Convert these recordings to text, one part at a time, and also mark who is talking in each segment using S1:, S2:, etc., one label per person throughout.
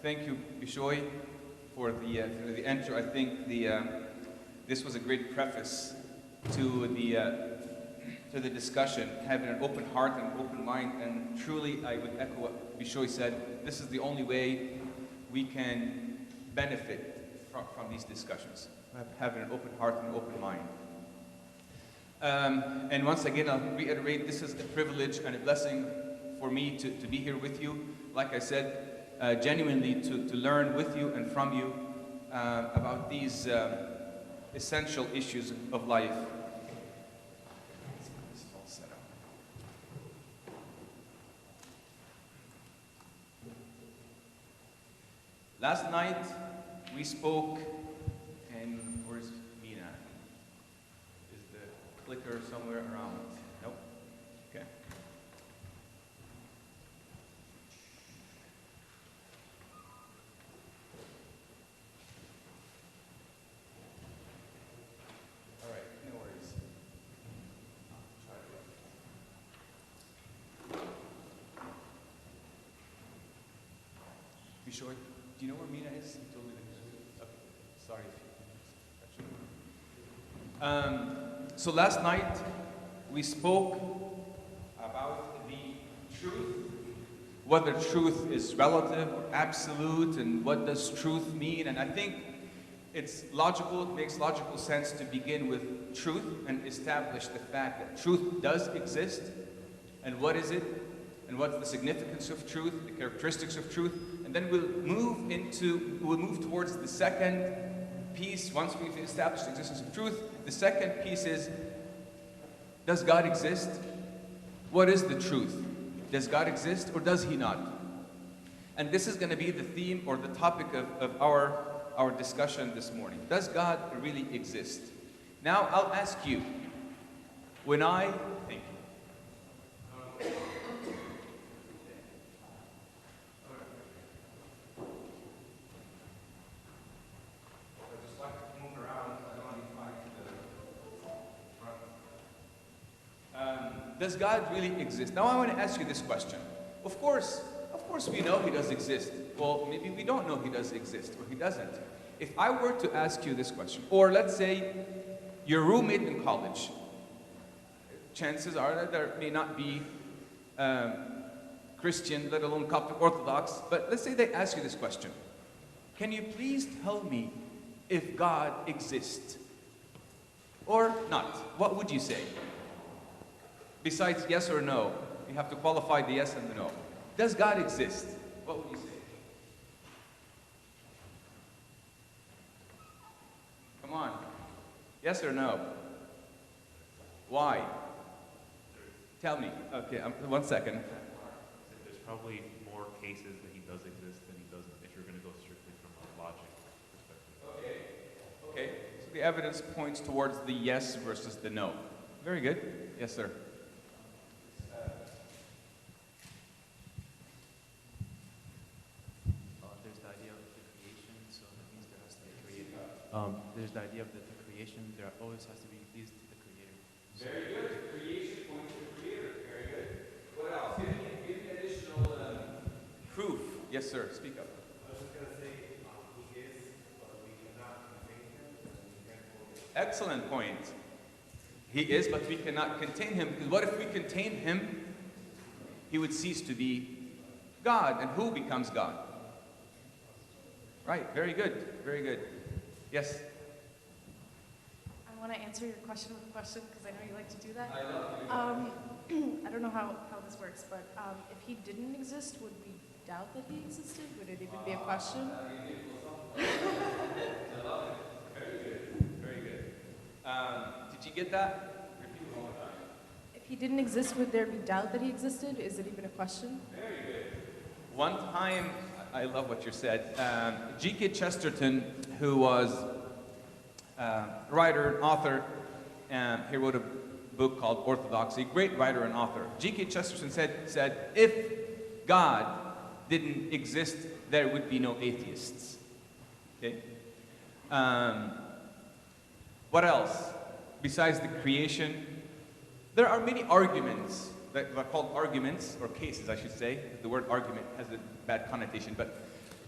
S1: Thank you, Bishoy, for the intro. I think this was a great preface to the discussion, having an open heart and an open mind. And truly, I would echo what Bishoy said. This is the only way we can benefit from these discussions, having an open heart and an open mind. And once again, I'll reiterate, this is a privilege and a blessing for me to be here with you. Like I said, genuinely to learn with you and from you about these essential issues of life. Last night, we spoke, and where's Mina? Is the clicker somewhere around? Nope. Okay. All right, no worries. Try it. You sure? Do you know where Mina is? You told me that. Okay. Sorry if you. So last night we spoke about the truth, whether truth is relative or absolute, and what does truth mean. And I think it's logical, it makes logical sense to begin with truth and establish the fact that truth does exist. And what is it? And what's the significance of truth, the characteristics of truth. And then we'll move towards the second piece. Once we've established the existence of truth, the second piece is, does God exist? What is the truth? Does God exist or does he not? And this is going to be the theme or the topic of our discussion this morning. Does God really exist? Now, I'll ask you, when I think, does God really exist? Now I want to ask you this question. Of course we know he does exist. Well, maybe we don't know he does exist, or he doesn't. If I were to ask you this question, or let's say your roommate in college, chances are that there may not be Christian, let alone Coptic Orthodox, but let's say they ask you this question. Can you please tell me if God exists or not? What would you say? Besides yes or no, you have to qualify the yes and the no. Does God exist? What would you say? Come on. Yes or no? Why? Tell me. Okay, 1 second.
S2: There's probably more cases that he does exist than he doesn't, if you're going to go strictly from a logic perspective.
S1: Okay. So the evidence points towards the yes versus the no. Very good. Yes, sir.
S3: There's the idea of the creation. There always has to be leads to the Creator.
S1: Very good. Creation points to the Creator. Very good. What else? Give me additional proof. Yes, sir. Speak up.
S4: I was just going to say, he is, but we cannot contain him.
S1: Excellent point. He is, but we cannot contain him. Because what if we contain him? He would cease to be God. And who becomes God? Right. Very good. Very good. Yes?
S5: I want to answer your question with a question because I know you like to do that.
S1: I love
S5: you. I don't know how this works, but if he didn't exist, would we doubt that he existed? Would it even be a question?
S1: I love it. Very good. Very good. Did you get that? Repeat it one more time.
S5: If he didn't exist, would there be doubt that he existed? Is it even a question?
S1: Very good. One time, I love what you said. G.K. Chesterton, who was a writer and author, he wrote a book called Orthodoxy, great writer and author. G.K. Chesterton said, if God didn't exist, there would be no atheists. Okay? What else? Besides the creation, there are many arguments that are called arguments, or cases, I should say. The word argument has a bad connotation, but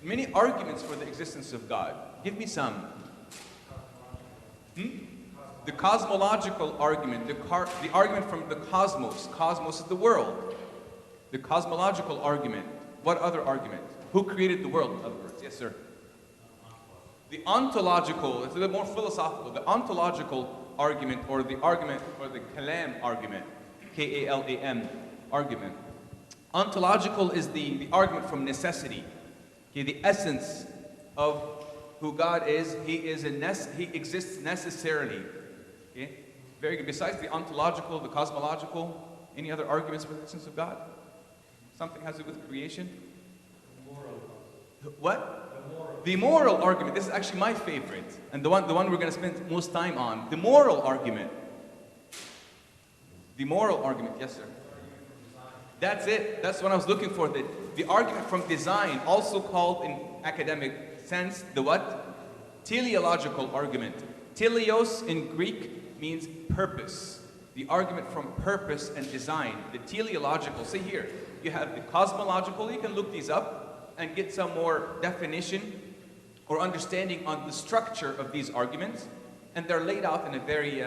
S1: Many arguments for the existence of God. Give me some. The cosmological argument, the argument from the cosmos. Cosmos is the world. The cosmological argument. What other argument? Who created the world, in other words? Yes, sir. The ontological, it's a bit more philosophical. The ontological argument, or the argument, or the kalam argument. K-A-L-A-M argument. Ontological is the argument from necessity. Okay, the essence of who God is, He exists necessarily. Okay? Very good. Besides the ontological, the cosmological, any other arguments for the existence of God? Something has to do with creation? The moral. What? The moral argument. This is actually my favorite, and the one we're going to spend most time on. The moral argument. The moral argument. Yes, sir. That's it. That's what I was looking for. The argument from design, also called in academic sense the what? Teleological argument. Teleos in Greek means purpose. The argument from purpose and design. The teleological. See here, you have the cosmological. You can look these up and get some more definition or understanding on the structure of these arguments. And they're laid out in a very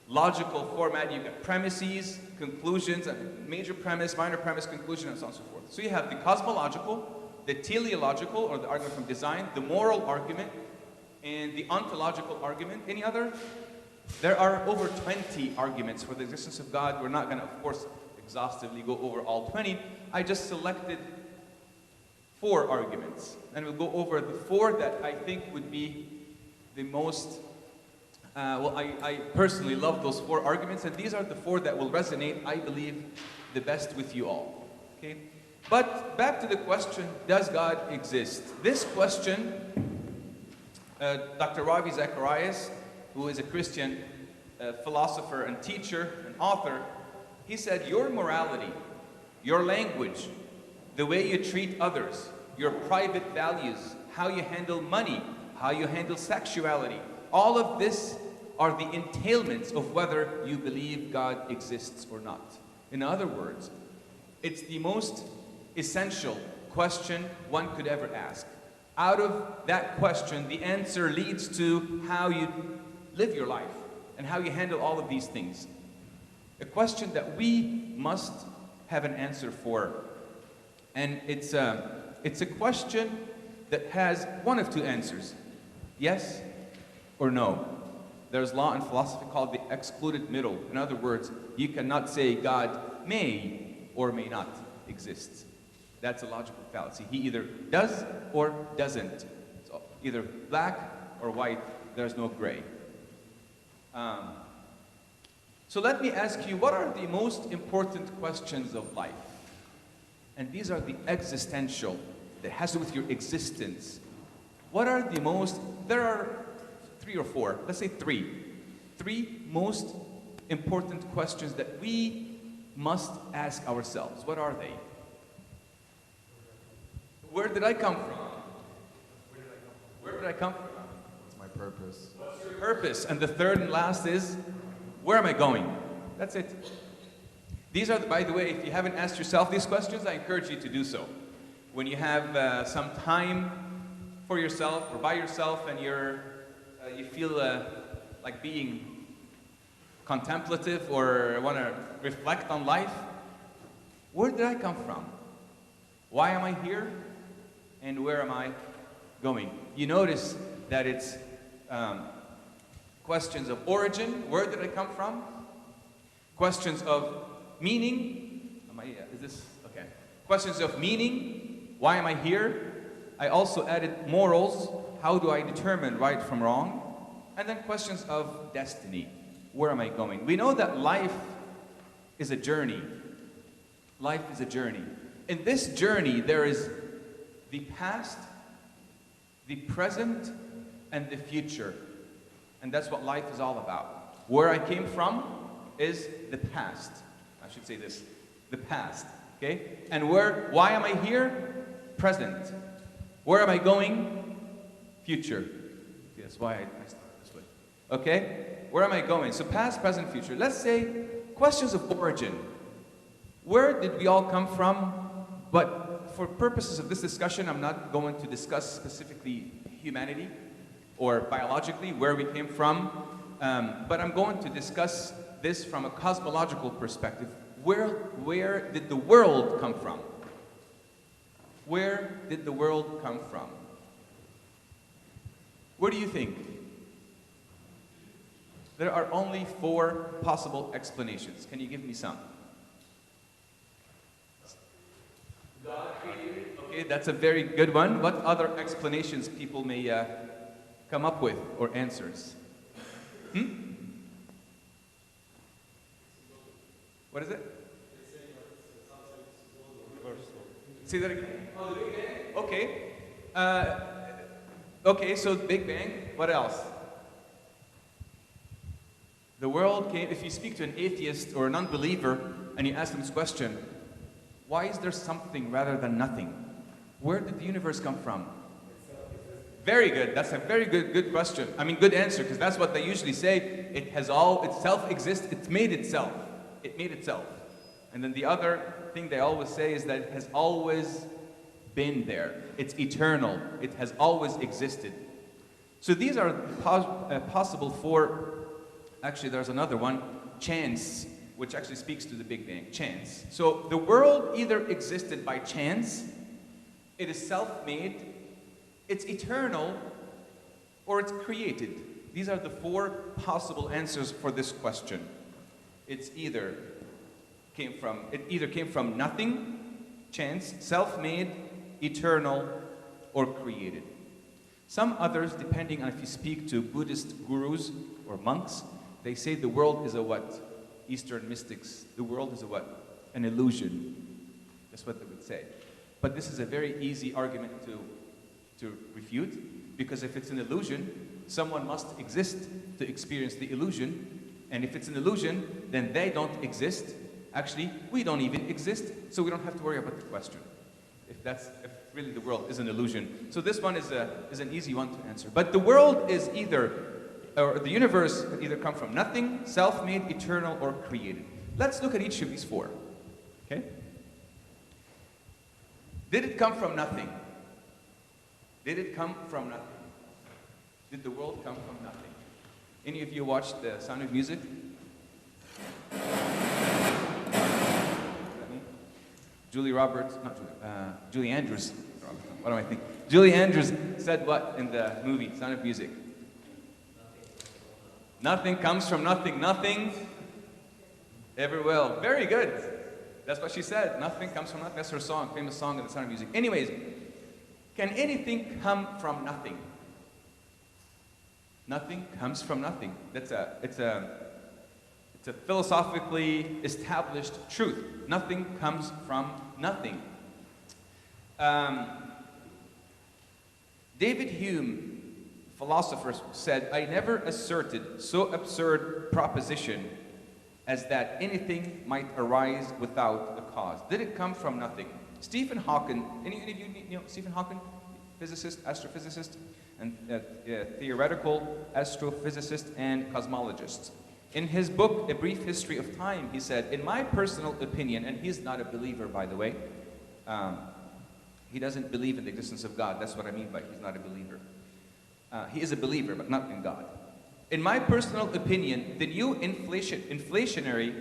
S1: logical format. You've got premises, conclusions, major premise, minor premise, conclusion, and so on and so forth. So you have the cosmological, the teleological, or the argument from design, the moral argument, and the ontological argument. Any other? There are over 20 arguments for the existence of God. We're not going to, of course, exhaustively go over all 20. I just selected 4 arguments. And we'll go over the 4 that I think would be the most I personally love those 4 arguments, and these are the 4 that will resonate, I believe, the best with you all. Okay? But back to the question, does God exist? This question, Dr. Ravi Zacharias, who is a Christian philosopher and teacher and author, he said, your morality, your language, the way you treat others, your private values, how you handle money, how you handle sexuality, all of this are the entailments of whether you believe God exists or not. In other words, it's the most essential question one could ever ask. Out of that question, the answer leads to how you live your life and how you handle all of these things. A question that we must have an answer for. And it's a question that has one of 2 answers. Yes or no. There's law and philosophy called the excluded middle. In other words, you cannot say God may or may not exist. That's a logical fallacy. He either does or doesn't. It's either black or white. There's no gray. So let me ask you, what are the most important questions of life? And these are the existential, that has to do with your existence. What are the most, there are 3 or 4, let's say 3. 3 most important questions that we must ask ourselves. What are they? Where did I come from? Where did I come from?
S6: What's my purpose?
S1: What's your purpose? And the third and last is, where am I going? That's it. These are, by the way, if you haven't asked yourself these questions, I encourage you to do so. When you have some time for yourself or by yourself and you feel like being contemplative or want to reflect on life, where did I come from? Why am I here? And where am I going? You notice that it's questions of origin, where did I come from? Questions of meaning, okay. Questions of meaning, why am I here? I also added morals, how do I determine right from wrong? And then questions of destiny, where am I going? We know that life is a journey. Life is a journey. In this journey, there is the past, the present, and the future. And that's what life is all about. Where I came from is the past. I should say this, the past, okay? And why am I here? Present. Where am I going? Future. Okay, that's why I started this way. Okay? Where am I going? So past, present, future. Let's say questions of origin. Where did we all come from? But for purposes of this discussion, I'm not going to discuss specifically humanity or biologically where we came from, but I'm going to discuss this from a cosmological perspective. Where did the world come from? Where did the world come from? What do you think? There are only 4 possible explanations. Can you give me some? God created. Okay, that's a very good one. What other explanations people may come up with or answers? What is it? Say that again. Oh, the Big Bang. Okay. Okay, so Big Bang. What else? The world came. If you speak to an atheist or an unbeliever and you ask them this question, why is there something rather than nothing? Where did the universe come from? Very good. That's a very good question. I mean, good answer, because that's what they usually say. It self-exists. It made itself. It made itself. And then the other thing they always say is that it has always been there. It's eternal. It has always existed. So these are possible for, actually there's another one, chance, which actually speaks to the Big Bang, chance. So the world either existed by chance, it is self-made, it's eternal, or it's created. These are the 4 possible answers for this question. It either came from nothing, chance, self-made, eternal, or created. Some others, depending on if you speak to Buddhist gurus or monks, they say the world is a what? Eastern mystics, the world is a what? An illusion. That's what they would say. But this is a very easy argument to refute, because if it's an illusion, someone must exist to experience the illusion. And if it's an illusion, then they don't exist. Actually, we don't even exist, so we don't have to worry about the question. If really the world is an illusion. So this one is an easy one to answer. But the world is the universe can either come from nothing, self-made, eternal, or created. Let's look at each of these 4. Okay? Did it come from nothing? Did it come from nothing? Did the world come from nothing? Any of you watched The Sound of Music? Julie Andrews. What do I think? Julie Andrews said what in the movie Sound of Music? Nothing comes from nothing. Nothing ever will. Very good. That's what she said. Nothing comes from nothing. That's her song, famous song in the Sound of Music. Anyways, can anything come from nothing? Nothing comes from nothing. It's a philosophically established truth. Nothing comes from nothing. David Hume, philosopher, said, "I never asserted so absurd proposition as that anything might arise without a cause." Did it come from nothing? Stephen Hawking, any of you know Stephen Hawking? Physicist, astrophysicist, and theoretical astrophysicist and cosmologist. In his book, A Brief History of Time, he said, "In my personal opinion," and he's not a believer, by the way. He doesn't believe in the existence of God. That's what I mean by he's not a believer. He is a believer, but not in God. "In my personal opinion, the new inflationary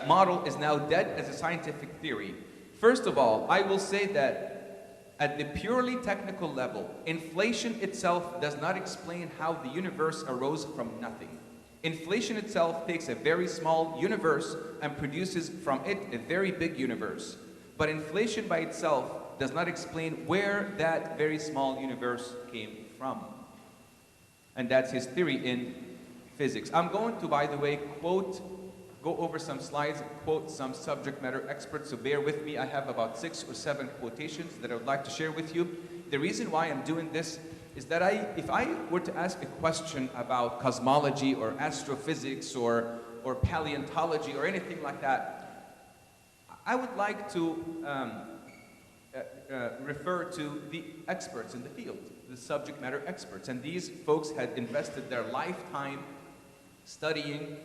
S1: model is now dead as a scientific theory. First of all, I will say that at the purely technical level, inflation itself does not explain how the universe arose from nothing. Inflation itself takes a very small universe and produces from it a very big universe. But inflation by itself does not explain where that very small universe came from." And that's his theory in physics. I'm going to, by the way, go over some slides and quote some subject matter experts, so bear with me. I have about 6 or 7 quotations that I would like to share with you. The reason why I'm doing this is that if I were to ask a question about cosmology or astrophysics or paleontology or anything like that, I would like to refer to the experts in the field, the subject matter experts. And these folks had invested their lifetime studying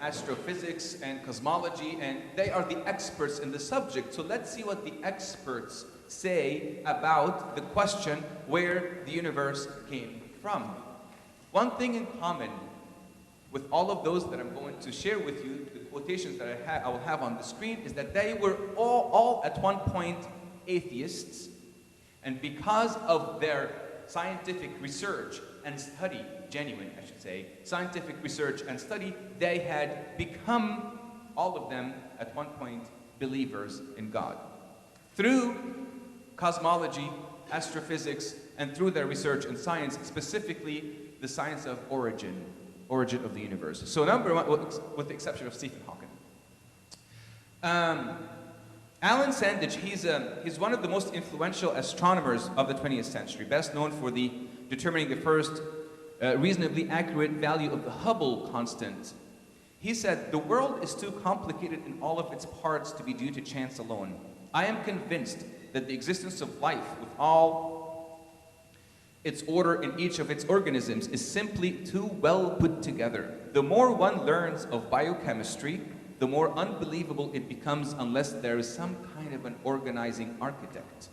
S1: astrophysics and cosmology, and they are the experts in the subject. So let's see what the experts say about the question where the universe came from. One thing in common with all of those that I'm going to share with you, the quotations that I will have on the screen, is that they were all at one point atheists, and because of their scientific research and study, genuine, I should say, scientific research and study, they had become, all of them, at one point, believers in God. Through cosmology, astrophysics, and through their research in science, specifically the science of origin of the universe. So number one, with the exception of Stephen Hawking. Alan Sandage, he's one of the most influential astronomers of the 20th century, best known for determining the first reasonably accurate value of the Hubble constant. He said, "The world is too complicated in all of its parts to be due to chance alone. I am convinced that the existence of life with all its order in each of its organisms is simply too well put together. The more one learns of biochemistry, the more unbelievable it becomes unless there is some kind of an organizing architect."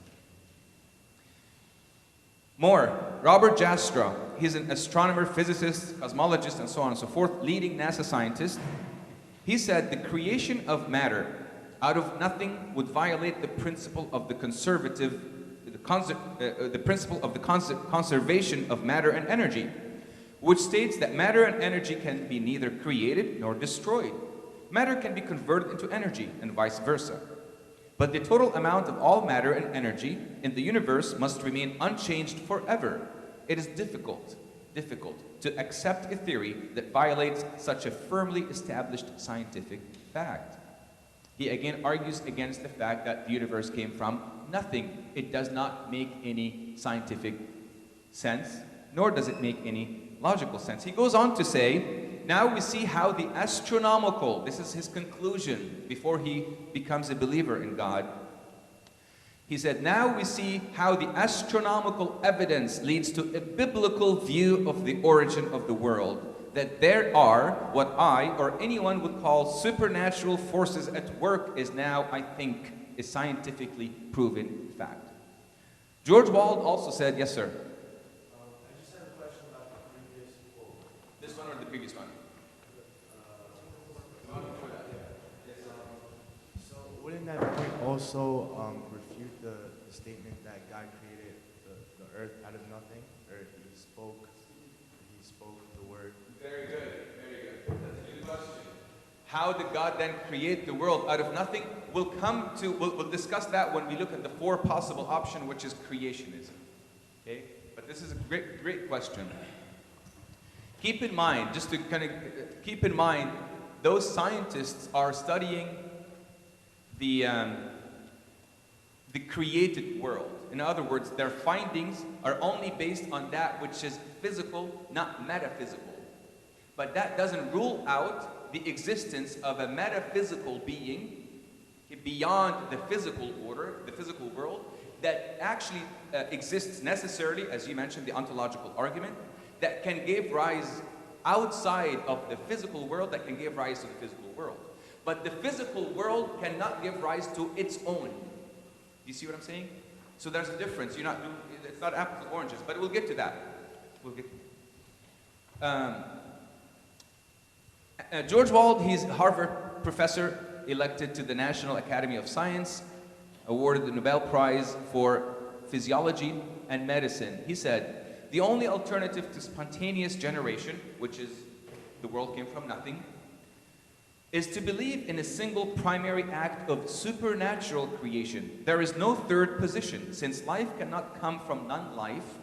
S1: More, Robert Jastrow, he's an astronomer, physicist, cosmologist, and so on and so forth, leading NASA scientist. He said, "The creation of matter out of nothing would violate the principle of the conservation of matter and energy, which states that matter and energy can be neither created nor destroyed. Matter can be converted into energy and vice versa. But the total amount of all matter and energy in the universe must remain unchanged forever. It is difficult to accept a theory that violates such a firmly established scientific fact." He again argues against the fact that the universe came from nothing. It does not make any scientific sense, nor does it make any logical sense. He goes on to say, now we see how the astronomical, this is his conclusion before he becomes a believer in God. He said, "Now we see how the astronomical evidence leads to a biblical view of the origin of the world, that there are what I or anyone would call supernatural forces at work is now, I think, a scientifically proven fact." George Wald also said, yes, sir.
S4: I just have a question about the previous quote.
S1: This one or the previous one?
S6: So wouldn't that point also refute the statement that God created the earth out of nothing, or he spoke the word?
S1: Very good, very good. That's a good question. How did God then create the world out of nothing? We'll discuss that when we look at the four possible option, which is creationism. Okay? But this is a great question. Keep in mind, just to kind of keep in mind, those scientists are studying the created world. In other words, their findings are only based on that which is physical, not metaphysical. But that doesn't rule out the existence of a metaphysical being beyond the physical order, the physical world, that actually exists necessarily, as you mentioned, the ontological argument, that can give rise outside of the physical world, that can give rise to the physical world. But the physical world cannot give rise to its own. Do you see what I'm saying? So there's a difference. It's not apples and oranges, but we'll get to that. George Wald, he's a Harvard professor elected to the National Academy of Science, awarded the Nobel Prize for Physiology and Medicine. He said, "The only alternative to spontaneous generation, which is the world came from nothing, is to believe in a single primary act of supernatural creation. There is no third position. Since life cannot come from non-life,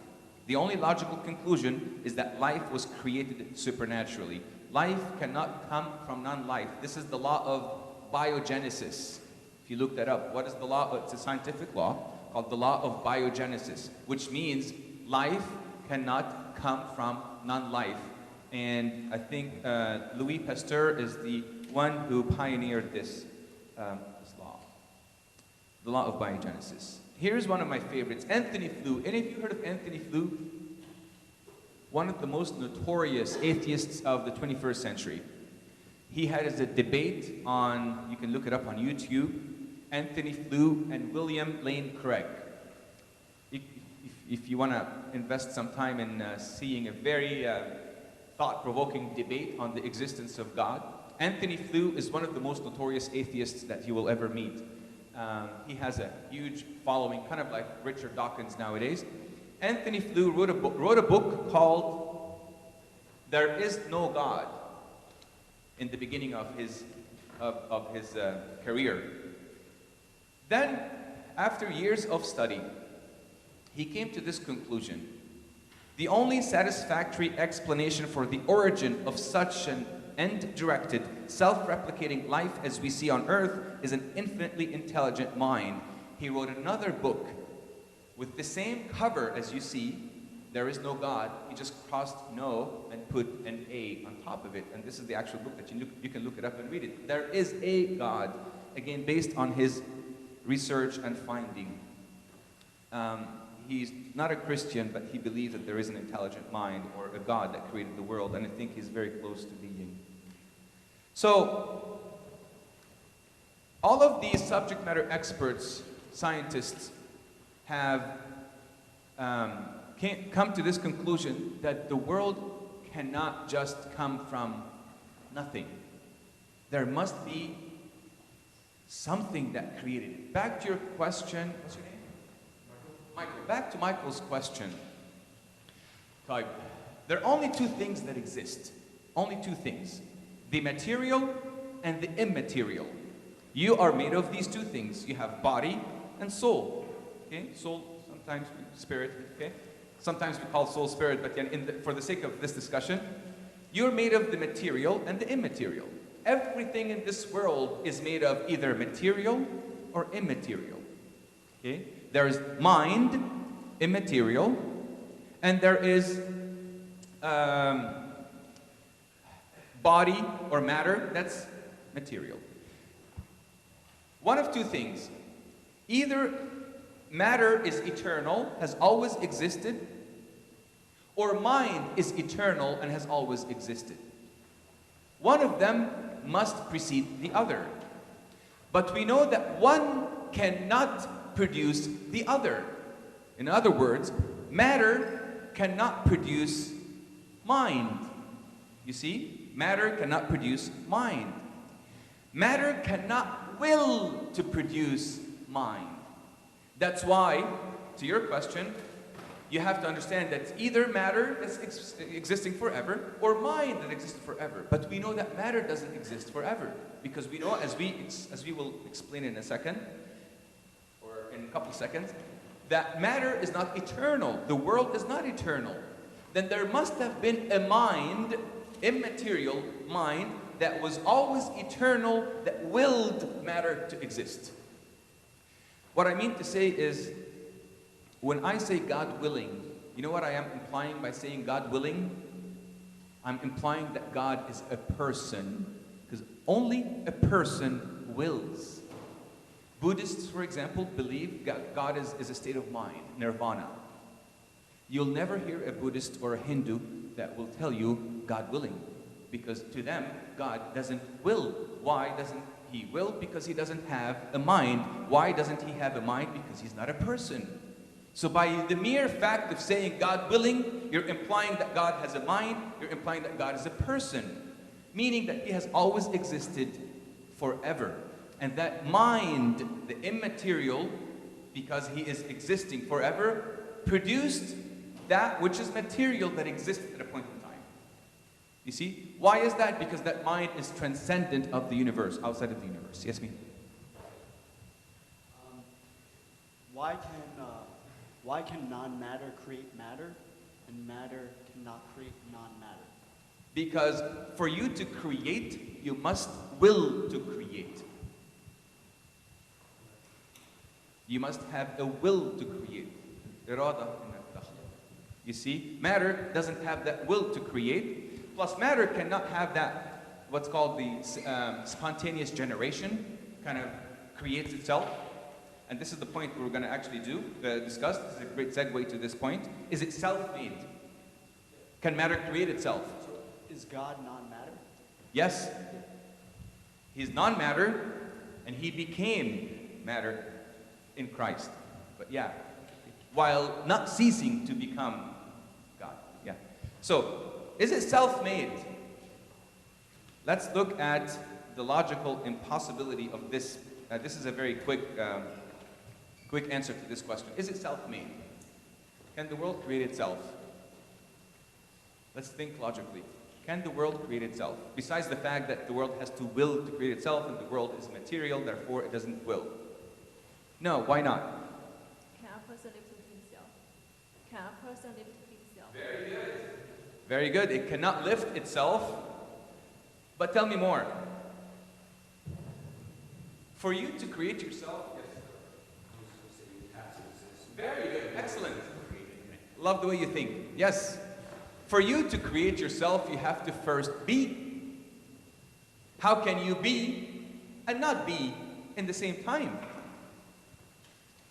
S1: the only logical conclusion is that life was created supernaturally. Life cannot come from non-life." This is the law of biogenesis. If you look that up, what is the law? It's a scientific law called the law of biogenesis, which means life cannot come from non-life. And I think Louis Pasteur is the one who pioneered this law, the law of biogenesis. Here's one of my favorites, Anthony Flew. Any of you heard of Anthony Flew? One of the most notorious atheists of the 21st century. He had a debate on, you can look it up on YouTube, Anthony Flew and William Lane Craig. If you want to invest some time in seeing a very thought-provoking debate on the existence of God, Anthony Flew is one of the most notorious atheists that you will ever meet. He has a huge following, kind of like Richard Dawkins nowadays. Anthony Flew wrote a book called "There Is No God" in the beginning of his career. Then, after years of study, he came to this conclusion: the only satisfactory explanation for the origin of such an end-directed, self-replicating life as we see on Earth is an infinitely intelligent mind. He wrote another book with the same cover as you see, "There Is No God." He just crossed "no" and put an A on top of it. And this is the actual book that you can look it up and read it. There is a God, again, based on his research and finding. He's not a Christian, but he believes that there is an intelligent mind or a God that created the world, and I think he's very close to being. So, all of these subject matter experts, scientists, have come to this conclusion that the world cannot just come from nothing. There must be something that created it. Back to your question, what's your name? Michael. Back to Michael's question. There are only two things that exist. Only two things. The material and the immaterial. You are made of these two things. You have body and soul. Okay? Soul, sometimes spirit. Okay? Sometimes we call soul spirit, but for the sake of this discussion, you're made of the material and the immaterial. Everything in this world is made of either material or immaterial. Okay? There is mind, immaterial, and there is body or matter, that's material. One of two things. Either matter is eternal, has always existed, or mind is eternal and has always existed. One of them must precede the other. But we know that one cannot produce the other. In other words, matter cannot produce mind. You see? Matter cannot produce mind. Matter cannot will to produce mind. That's why, to your question, you have to understand that it's either matter that's existing forever or mind that exists forever. But we know that matter doesn't exist forever, because we know, as we will explain in a second, or in a couple of seconds, that matter is not eternal. The world is not eternal. Then there must have been a mind, immaterial mind, that was always eternal, that willed matter to exist. What I mean to say is, when I say God willing, you know what I am implying by saying God willing? I'm implying that God is a person, because only a person wills. Buddhists, for example, believe God is a state of mind, nirvana. You'll never hear a Buddhist or a Hindu that will tell you God willing, because to them, God doesn't will. Why doesn't he will? Because he doesn't have a mind. Why doesn't he have a mind? Because he's not a person. So by the mere fact of saying God willing, you're implying that God has a mind, you're implying that God is a person, meaning that he has always existed forever. And that mind, the immaterial, because he is existing forever, produced that which is material that exists at a point in time. You see? Why is that? Because that mind is transcendent of the universe, outside of the universe. Yes, me?
S7: Why can non-matter create matter, and matter cannot create non-matter?
S1: Because for you to create, you must will to create. You must have a will to create. You see, matter doesn't have that will to create. Plus, matter cannot have that, what's called the spontaneous generation, kind of creates itself. And this is the point we're going to actually discuss. This is a great segue to this point. Is it self-made? Can matter create itself?
S7: So is God non-matter?
S1: Yes. He's non-matter, and he became matter in Christ. But yeah, while not ceasing to become God. Yeah. So, is it self-made? Let's look at the logical impossibility of this. This is a very quick answer to this question. Is it self-made? Can the world create itself? Let's think logically. Can the world create itself? Besides the fact that the world has to will to create itself, and the world is material, therefore it doesn't will. No, why not?
S8: Can a person live to himself? Can a person live to himself?
S1: Very good. Very good. It cannot lift itself. But tell me more. For you to create yourself, very good. Excellent. Love the way you think. Yes. For you to create yourself, you have to first be. How can you be and not be in the same time? Do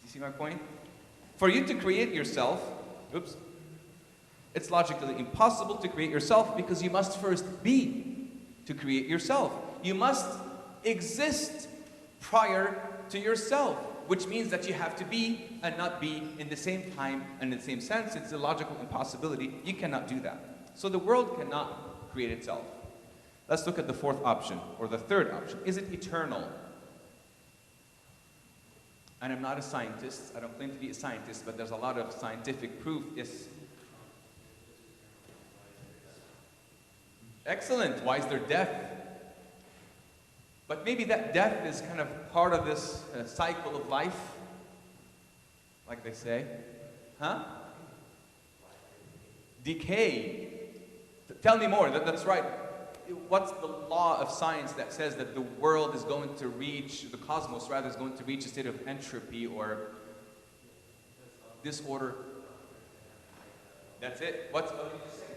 S1: you see my point? For you to create yourself, it's logically impossible to create yourself because you must first be to create yourself. You must exist prior to yourself, which means that you have to be and not be in the same time and in the same sense. It's a logical impossibility. You cannot do that. So the world cannot create itself. Let's look at the fourth option, or the third option. Is it eternal? And I'm not a scientist. I don't claim to be a scientist, but there's a lot of scientific proof. Yes. Excellent. Why is there death? But maybe that death is kind of part of this cycle of life, like they say. Huh? Decay. Tell me more. That's right. What's the law of science that says that the world is going to reach, the cosmos rather, is going to reach a state of entropy or disorder? That's it. What did you say?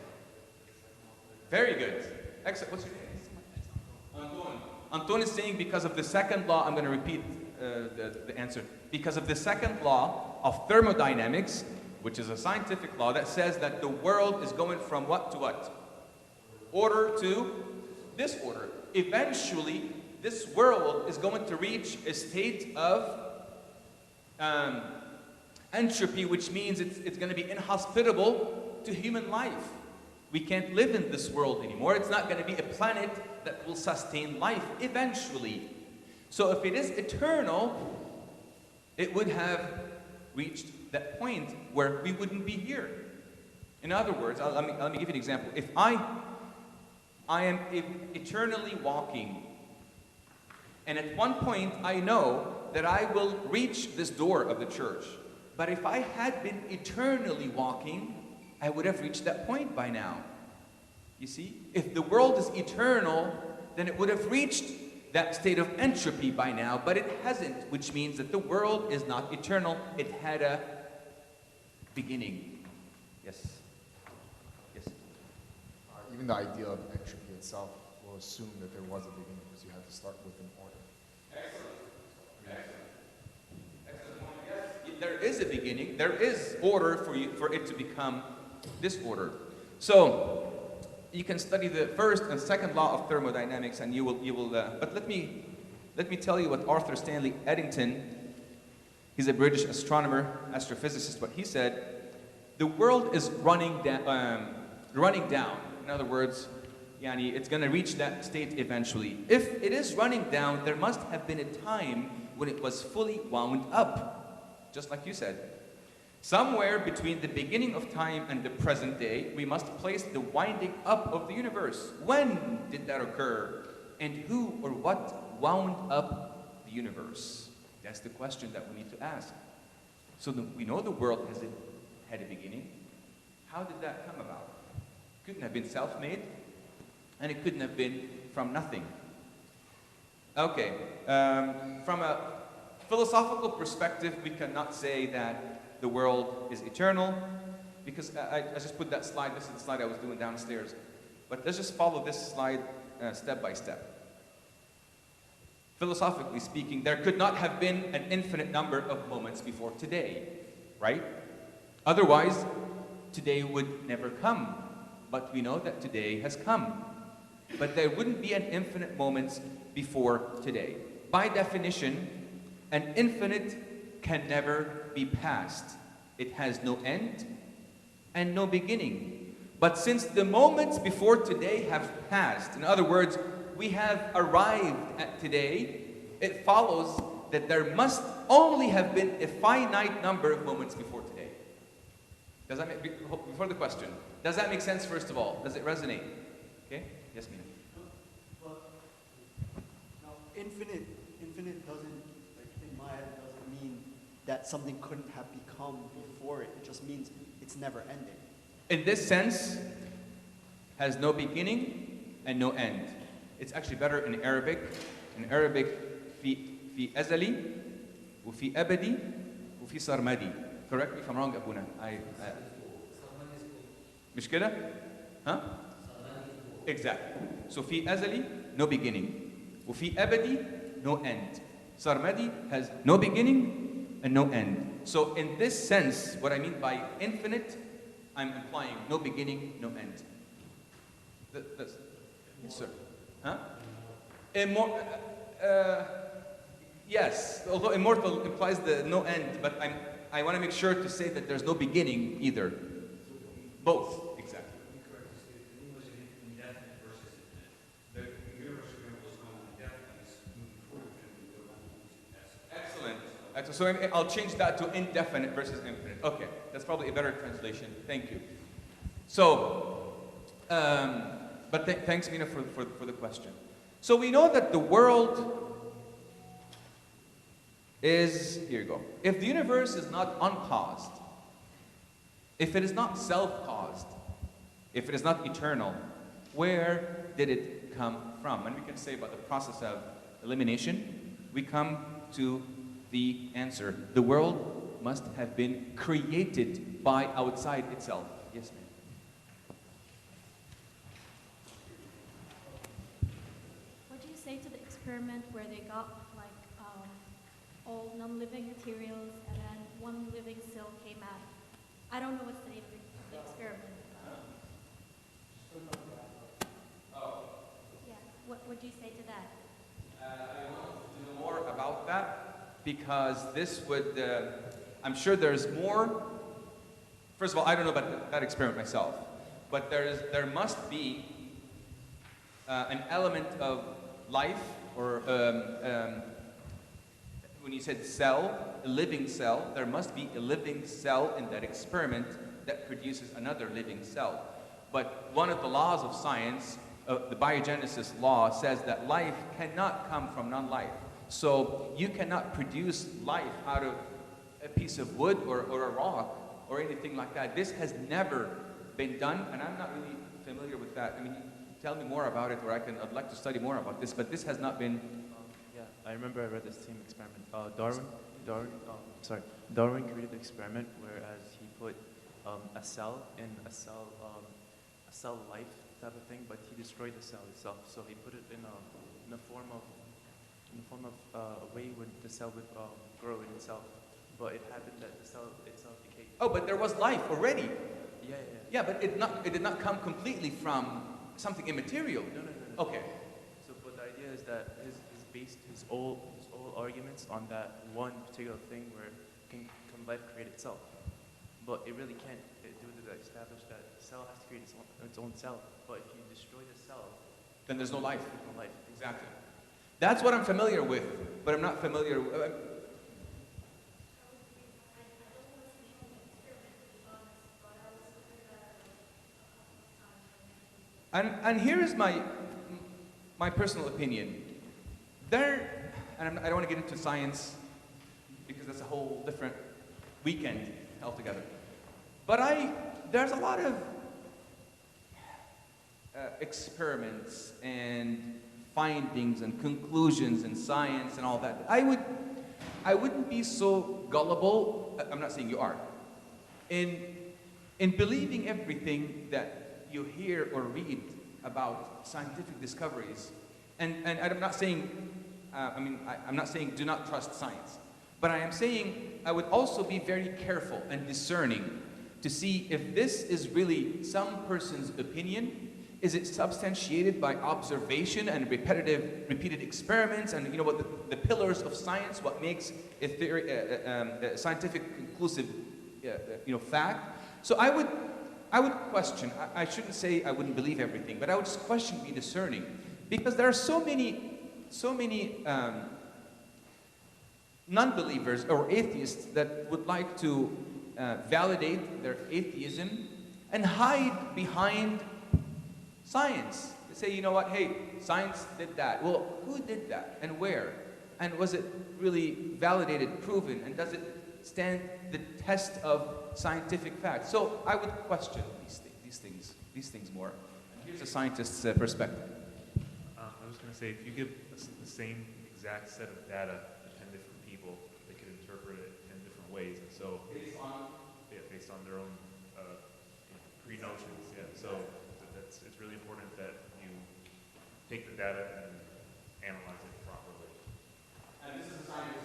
S1: Very good. Excellent. What's your name? Anton. Anton is saying because of the second law, I'm going to repeat the answer. Because of the second law of thermodynamics, which is a scientific law that says that the world is going from what to what? Order to disorder. Eventually, this world is going to reach a state of entropy, which means it's going to be inhospitable to human life. We can't live in this world anymore. It's not going to be a planet that will sustain life eventually. So if it is eternal, it would have reached that point where we wouldn't be here. In other words, let me give you an example. If I am eternally walking, and at one point I know that I will reach this door of the church, but if I had been eternally walking, I would have reached that point by now. You see? If the world is eternal, then it would have reached that state of entropy by now, but it hasn't, which means that the world is not eternal. It had a beginning. Yes? Yes?
S9: Even the idea of entropy itself will assume that there was a beginning, because you have to start with an order.
S1: Excellent. Yes, there is a beginning. There is order for it to become disorder. So you can study the first and second law of thermodynamics, and you will. But let me tell you what Arthur Stanley Eddington, he's a British astronomer, astrophysicist. What he said: the world is running down. In other words, yani, it's going to reach that state eventually. If it is running down, there must have been a time when it was fully wound up, just like you said. Somewhere between the beginning of time and the present day, we must place the winding up of the universe. When did that occur? And who or what wound up the universe? That's the question that we need to ask. So we know the world had a beginning. How did that come about? Couldn't have been self-made, and it couldn't have been from nothing. Okay, from a philosophical perspective, we cannot say that the world is eternal, because I just put that slide. This is the slide I was doing downstairs. But let's just follow this slide step by step. Philosophically speaking, there could not have been an infinite number of moments before today, right? Otherwise, today would never come. But we know that today has come. But there wouldn't be an infinite moments before today. By definition, an infinite can never be passed. It has no end and no beginning. But since the moments before today have passed, in other words, we have arrived at today, it follows that there must only have been a finite number of moments before today. Does that make, before the question, does that make sense first of all? Does it resonate? Okay? Yes, Mina.
S7: But now, infinite doesn't, like in my head, doesn't mean that something couldn't have become before it. It just means it's never ending.
S1: In this sense, has no beginning and no end. It's actually better in Arabic. In Arabic, في أزلي وفي أبدي وفي سرمدي. Correct me if I'm wrong, Abuna. مش كده؟ Huh? Exactly. So في أزلي, no beginning. وفي أبدي, no end. Sarmadi has no beginning and no end. So in this sense, what I mean by infinite, I'm implying no beginning, no end. Yes, sir. Huh? Yes, although immortal implies the no end, but I want to make sure to say that there's no beginning either. Both, exactly. Excellent. So I'll change that to indefinite versus infinite. Okay, that's probably a better translation. Thank you. So, thanks, Mina, for the question. So we know that the world is, here you go. If the universe is not uncaused, if it is not self-caused, if it is not eternal, where did it come from? And we can say about the process of elimination, we come to the answer. The world must have been created by outside itself. Yes, ma'am.
S8: What do you say to the experiment where they got like all non-living materials and then one living cell came out? I don't know what's the name of the experiment. Yeah. What do you say to that?
S1: I want to know more about that because this would, I'm sure there's more. First of all, I don't know about that experiment myself, but there must be an element of life or when you said cell, a living cell, there must be a living cell in that experiment that produces another living cell. But one of the laws of science, the biogenesis law, says that life cannot come from non-life. So you cannot produce life out of a piece of wood or a rock or anything like that. This has never been done, and I'm not really familiar with that. I mean, tell me more about it, or I'd like to study more about this, but this has not been.
S3: Yeah, I remember I read this same experiment. Darwin created the experiment, whereas he put a cell in a cell life type of thing, but he destroyed the cell itself. So he put it in a form of a way where the cell would grow in itself. But it happened that the cell itself decayed.
S1: Oh, but there was life already.
S3: Yeah.
S1: Yeah, but it did not come completely from something immaterial.
S3: No.
S1: Okay.
S3: So, but the idea is that his based his all arguments on that one particular thing where can life create itself? But it really can't. It would establish that the cell has to create its own cell. But if you destroy the cell,
S1: Then there's no life.
S3: there's no life.
S1: Exactly. That's what I'm familiar with, but I'm not familiar. And here is my personal opinion. And I don't want to get into science because that's a whole different weekend altogether. But there's a lot of experiments and findings and conclusions in science and all that. I wouldn't be so gullible. I'm not saying you are. In believing everything that you hear or read about scientific discoveries, and I'm not saying, I'm not saying do not trust science, but I am saying I would also be very careful and discerning to see if this is really some person's opinion, Is it substantiated by observation and repeated experiments and what the pillars of science, what makes a theory, a scientific conclusive fact? So I would question, I shouldn't say I wouldn't believe everything, but I would just question, be discerning. Because there are so many non-believers or atheists that would like to validate their atheism and hide behind science. They say, you know what, hey, science did that. Well, who did that and where? And was it really validated, proven, and does it stand the test of scientific fact? So I would question these things more. And here's a scientist's perspective.
S2: I was going to say, if you give the same exact set of data to 10 different people, they could interpret it 10 different ways. And so, based on their own pre-notions. Yeah. So it's really important that you take the data and analyze it properly.
S1: And this is a scientist.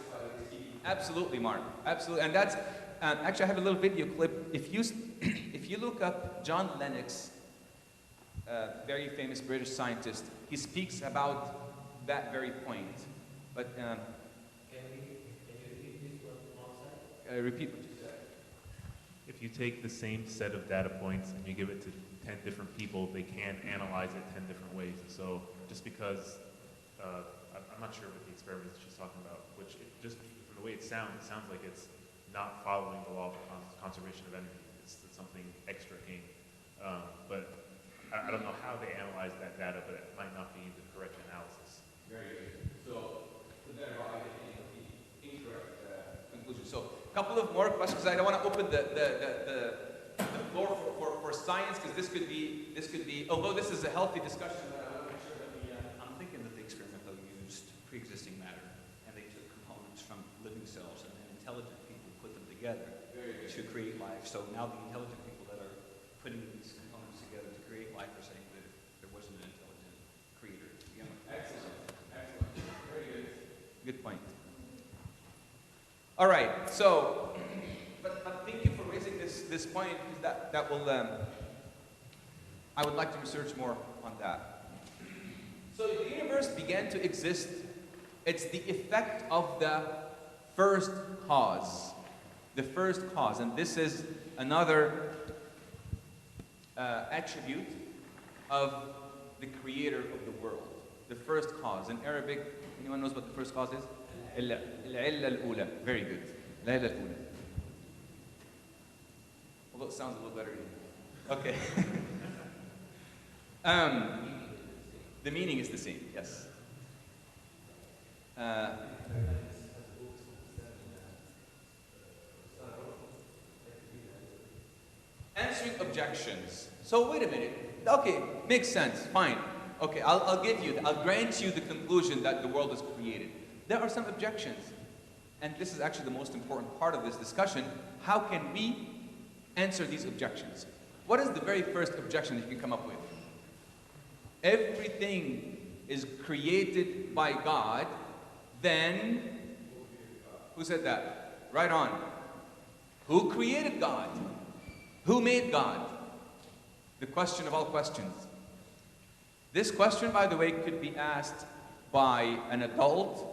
S1: Absolutely, Mark. Absolutely. And that's actually, I have a little video clip. If you look up John Lennox, very famous British scientist, he speaks about that very point. But
S4: Can you repeat this one more time?
S1: repeat what you said.
S2: If you take the same set of data points and you give it to 10 different people, they can analyze it 10 different ways. And so just because, I'm not sure what the experiment that she's talking about, which just from the way it sounds like it's not following the law of conservation of energy. It's something extra in. But I don't know how they analyze that data, but it might not be the correct analysis.
S1: Very good. So, the incorrect conclusion. So, a couple of more questions. I don't want to open the floor for science, because this could be, although this is a healthy discussion, but I want to make sure that
S10: I'm thinking that the experimental used pre-existing matter, and they took components from living cells, and then intelligent people put them together to create life. So now the intelligent people that are putting these components together to create life are saying that there wasn't an intelligent creator to begin with.
S1: Excellent. Very good. Good point. All right. So, but thank you for raising this point, because that will. I would like to research more on that. So the universe began to exist. It's the effect of the first cause. The first cause, and this is another attribute of the creator of the world. The first cause. In Arabic, anyone knows what the first cause is? العلة الأولى. Very good. العلة الأولى. Although it sounds a little better. Okay. The meaning is the same, yes. Answering objections. So wait a minute. Okay, makes sense. Fine. Okay, I'll grant you the conclusion that the world is created. There are some objections. And this is actually the most important part of this discussion. How can we answer these objections? What is the very first objection that you can come up with? Everything is created by God, then, who said that? Right on. Who created God? Who made God? The question of all questions. This question, by the way, could be asked by an adult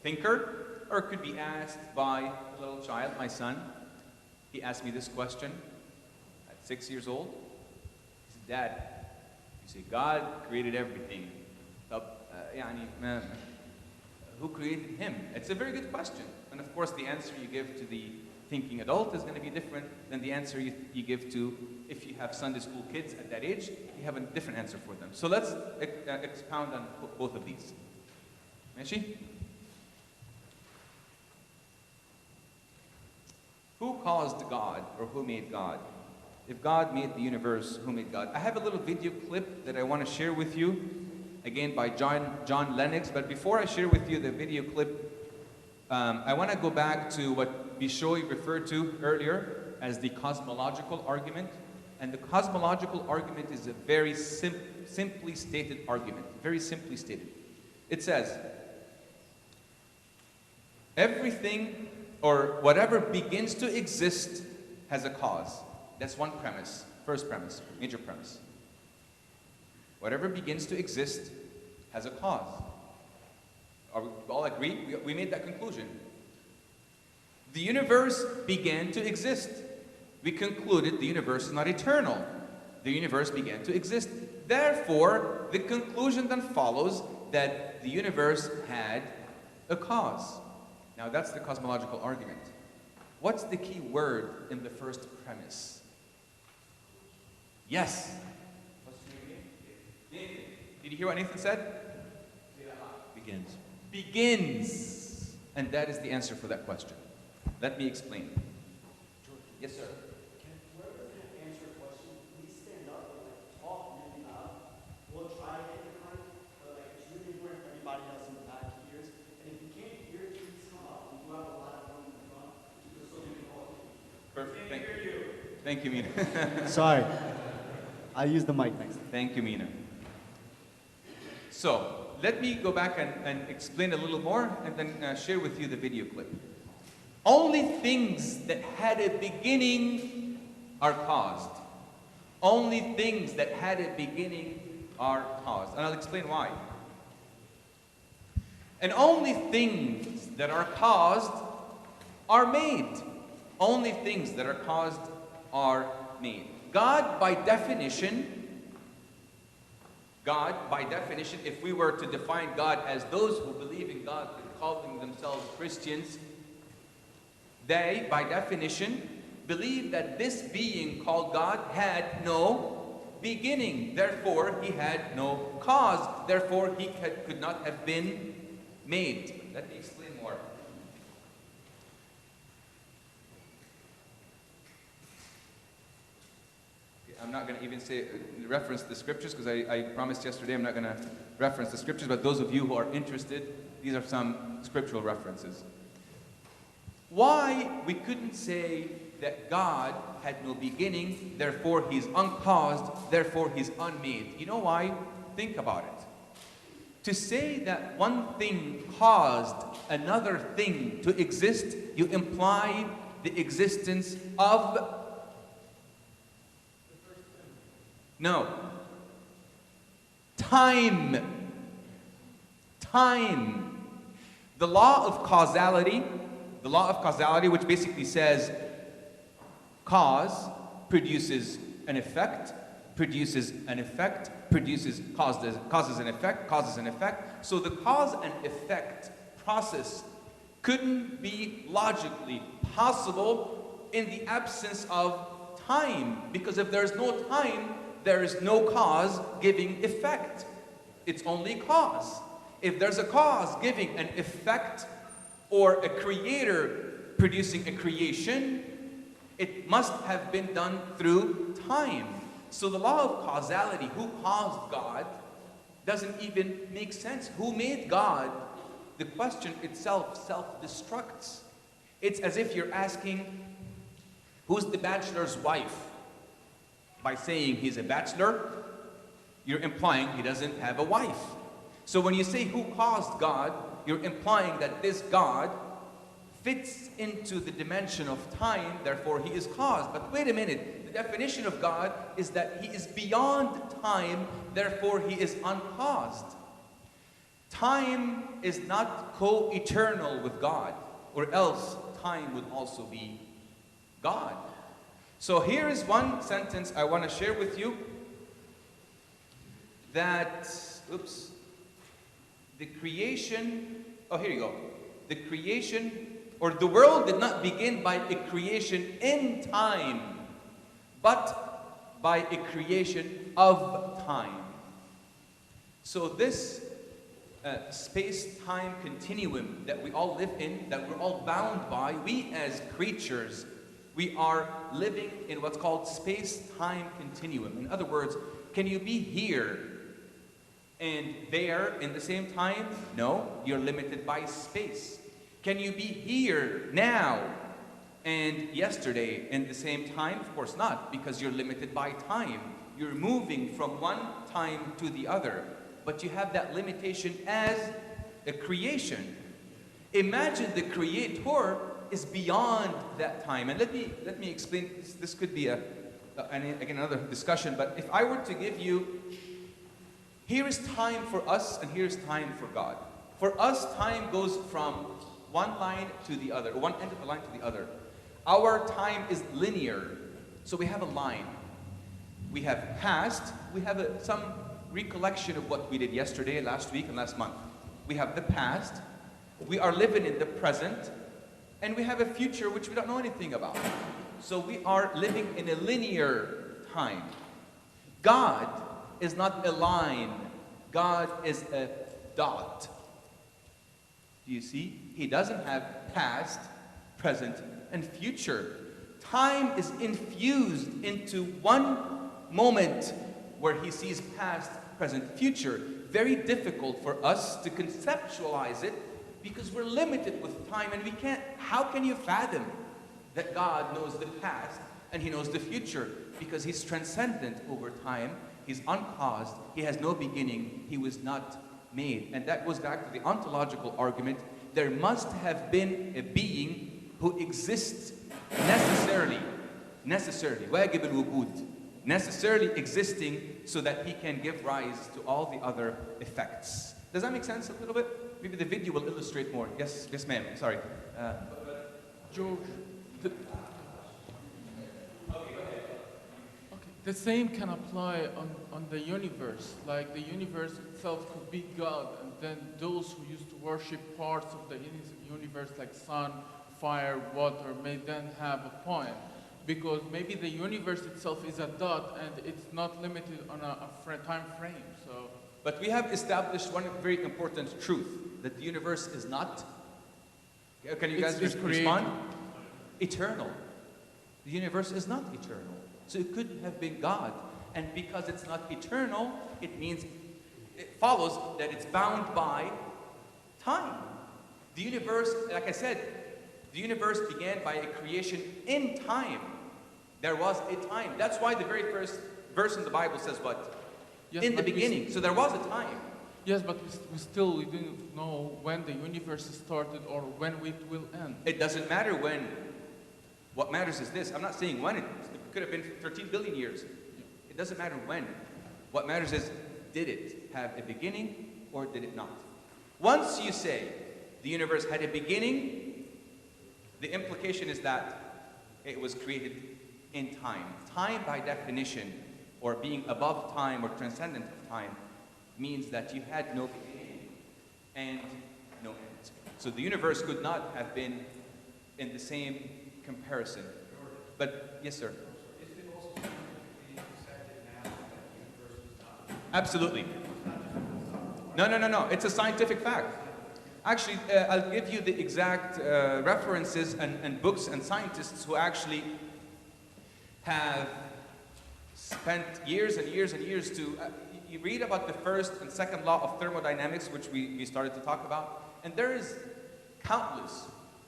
S1: thinker, or it could be asked by a little child, my son. He asked me this question at 6 years old. He said, Dad, you say God created everything. Who created him? It's a very good question. And of course, the answer you give to the thinking adult is going to be different than the answer you give to, if you have Sunday school kids at that age, you have a different answer for them. So let's expound on both of these. Maishi? Who caused God, or who made God? If God made the universe, who made God? I have a little video clip that I want to share with you, again by John Lennox. But before I share with you the video clip, I want to go back to what Bishoy referred to earlier as the cosmological argument. And the cosmological argument is a very simply stated argument. Very simply stated. It says, everything or whatever begins to exist has a cause. That's one premise, first premise, major premise. Whatever begins to exist has a cause. Are we all agreed? We made that conclusion. The universe began to exist. We concluded the universe is not eternal. The universe began to exist. Therefore, the conclusion then follows that the universe had a cause. Now that's the cosmological argument. What's the key word in the first premise? Yes. Did you hear what Nathan said?
S10: Begins.
S1: Begins. And that is the answer for that question. Let me explain. Yes, sir.
S7: Whoever's going to answer a question, please stand up and talk really loud. We'll try to get the mic, but it's really important for everybody else in the back hears. And if you can't hear, please come up. We do have a lot of room in the front, just so we can all hear you.
S1: Perfect. Thank you, Mina.
S7: Sorry. I'll use the mic next time.
S1: Thank you, Mina. So, let me go back and explain a little more and then share with you the video clip. Only things that had a beginning are caused. Only things that had a beginning are caused. And I'll explain why. And only things that are caused are made. Only things that are caused are made. God, by definition, if we were to define God as those who believe in God and calling themselves Christians, they, by definition, believe that this being called God had no beginning. Therefore, he had no cause. Therefore, he could not have been made. Let me explain more. I'm not going to even reference the scriptures because I promised yesterday I'm not going to reference the scriptures, but those of you who are interested, these are some scriptural references. Why we couldn't say that God had no beginning, therefore he's uncaused, therefore he's unmade. You know why? Think about it. To say that one thing caused another thing to exist, you imply the existence of... No. Time. Time. The law of causality, which basically says cause produces an effect, causes an effect. So the cause and effect process couldn't be logically possible in the absence of time, because if there's no time, there is no cause giving effect. It's only cause. If there's a cause giving an effect or a creator producing a creation, it must have been done through time. So the law of causality, who caused God, doesn't even make sense. Who made God? The question itself self-destructs. It's as if you're asking, who's the bachelor's wife? By saying he's a bachelor, you're implying he doesn't have a wife. So when you say who caused God, you're implying that this God fits into the dimension of time, therefore he is caused. But wait a minute, the definition of God is that he is beyond time, therefore he is uncaused. Time is not co-eternal with God, or else time would also be God. So here is one sentence I want to share with you that, the creation, here you go. The creation, or the world did not begin by a creation in time, but by a creation of time. So this space-time continuum that we all live in, that we're all bound by, we as creatures, we are living in what's called space-time continuum. In other words, can you be here and there in the same time? No, you're limited by space. Can you be here now and yesterday in the same time? Of course not, because you're limited by time. You're moving from one time to the other, but you have that limitation as a creation. Imagine the creator is beyond that time. And let me explain. This could be again another discussion, but if I were to give you Here is time for us and here is time for God. For us, time goes from one line to the other, one end of the line to the other. Our time is linear. So we have a line. We have past, we have some recollection of what we did yesterday, last week, and last month. We have the past, we are living in the present, and we have a future which we don't know anything about. So we are living in a linear time. God is not a line. God is a dot. Do you see? He doesn't have past, present, and future. Time is infused into one moment where he sees past, present, future. Very difficult for us to conceptualize it because we're limited with time and we can't. How can you fathom that God knows the past and he knows the future? Because he's transcendent over time. He's uncaused. He has no beginning. He was not made. And that goes back to the ontological argument. There must have been a being who exists necessarily, واجب الوجود, necessarily existing so that he can give rise to all the other effects. Does that make sense a little bit? Maybe the video will illustrate more. Yes, yes ma'am, sorry.
S11: George, the same can apply on the universe. Like the universe itself could be God, and then those who used to worship parts of the universe like sun, fire, water may then have a point. Because maybe the universe itself is a dot and it's not limited on a time frame. So,
S1: but we have established one very important truth, that the universe is not, can you guys respond? Eternal. The universe is not eternal. So it couldn't have been God. And because it's not eternal, it means, it follows that it's bound by time. The universe, like I said, the universe began by a creation in time. There was a time. That's why the very first verse in the Bible says what?
S11: yes,
S1: in the beginning. So there was a time.
S11: Yes, but we didn't know when the universe started or when it will end.
S1: It doesn't matter when. What matters is this. I'm not saying when. It could have been 13 billion years. It doesn't matter when. What matters is, did it have a beginning or did it not? Once you say the universe had a beginning, the implication is that it was created in time. Time, by definition, or being above time or transcendent of time, means that you had no beginning and no end. So the universe could not have been in the same comparison. But, yes, sir.
S4: Is it also being accepted now that the universe was not?
S1: Absolutely. No. It's a scientific fact. Actually, I'll give you the exact references and books and scientists who actually have spent years and years and years to... you read about the first and second law of thermodynamics, which we started to talk about, and there is countless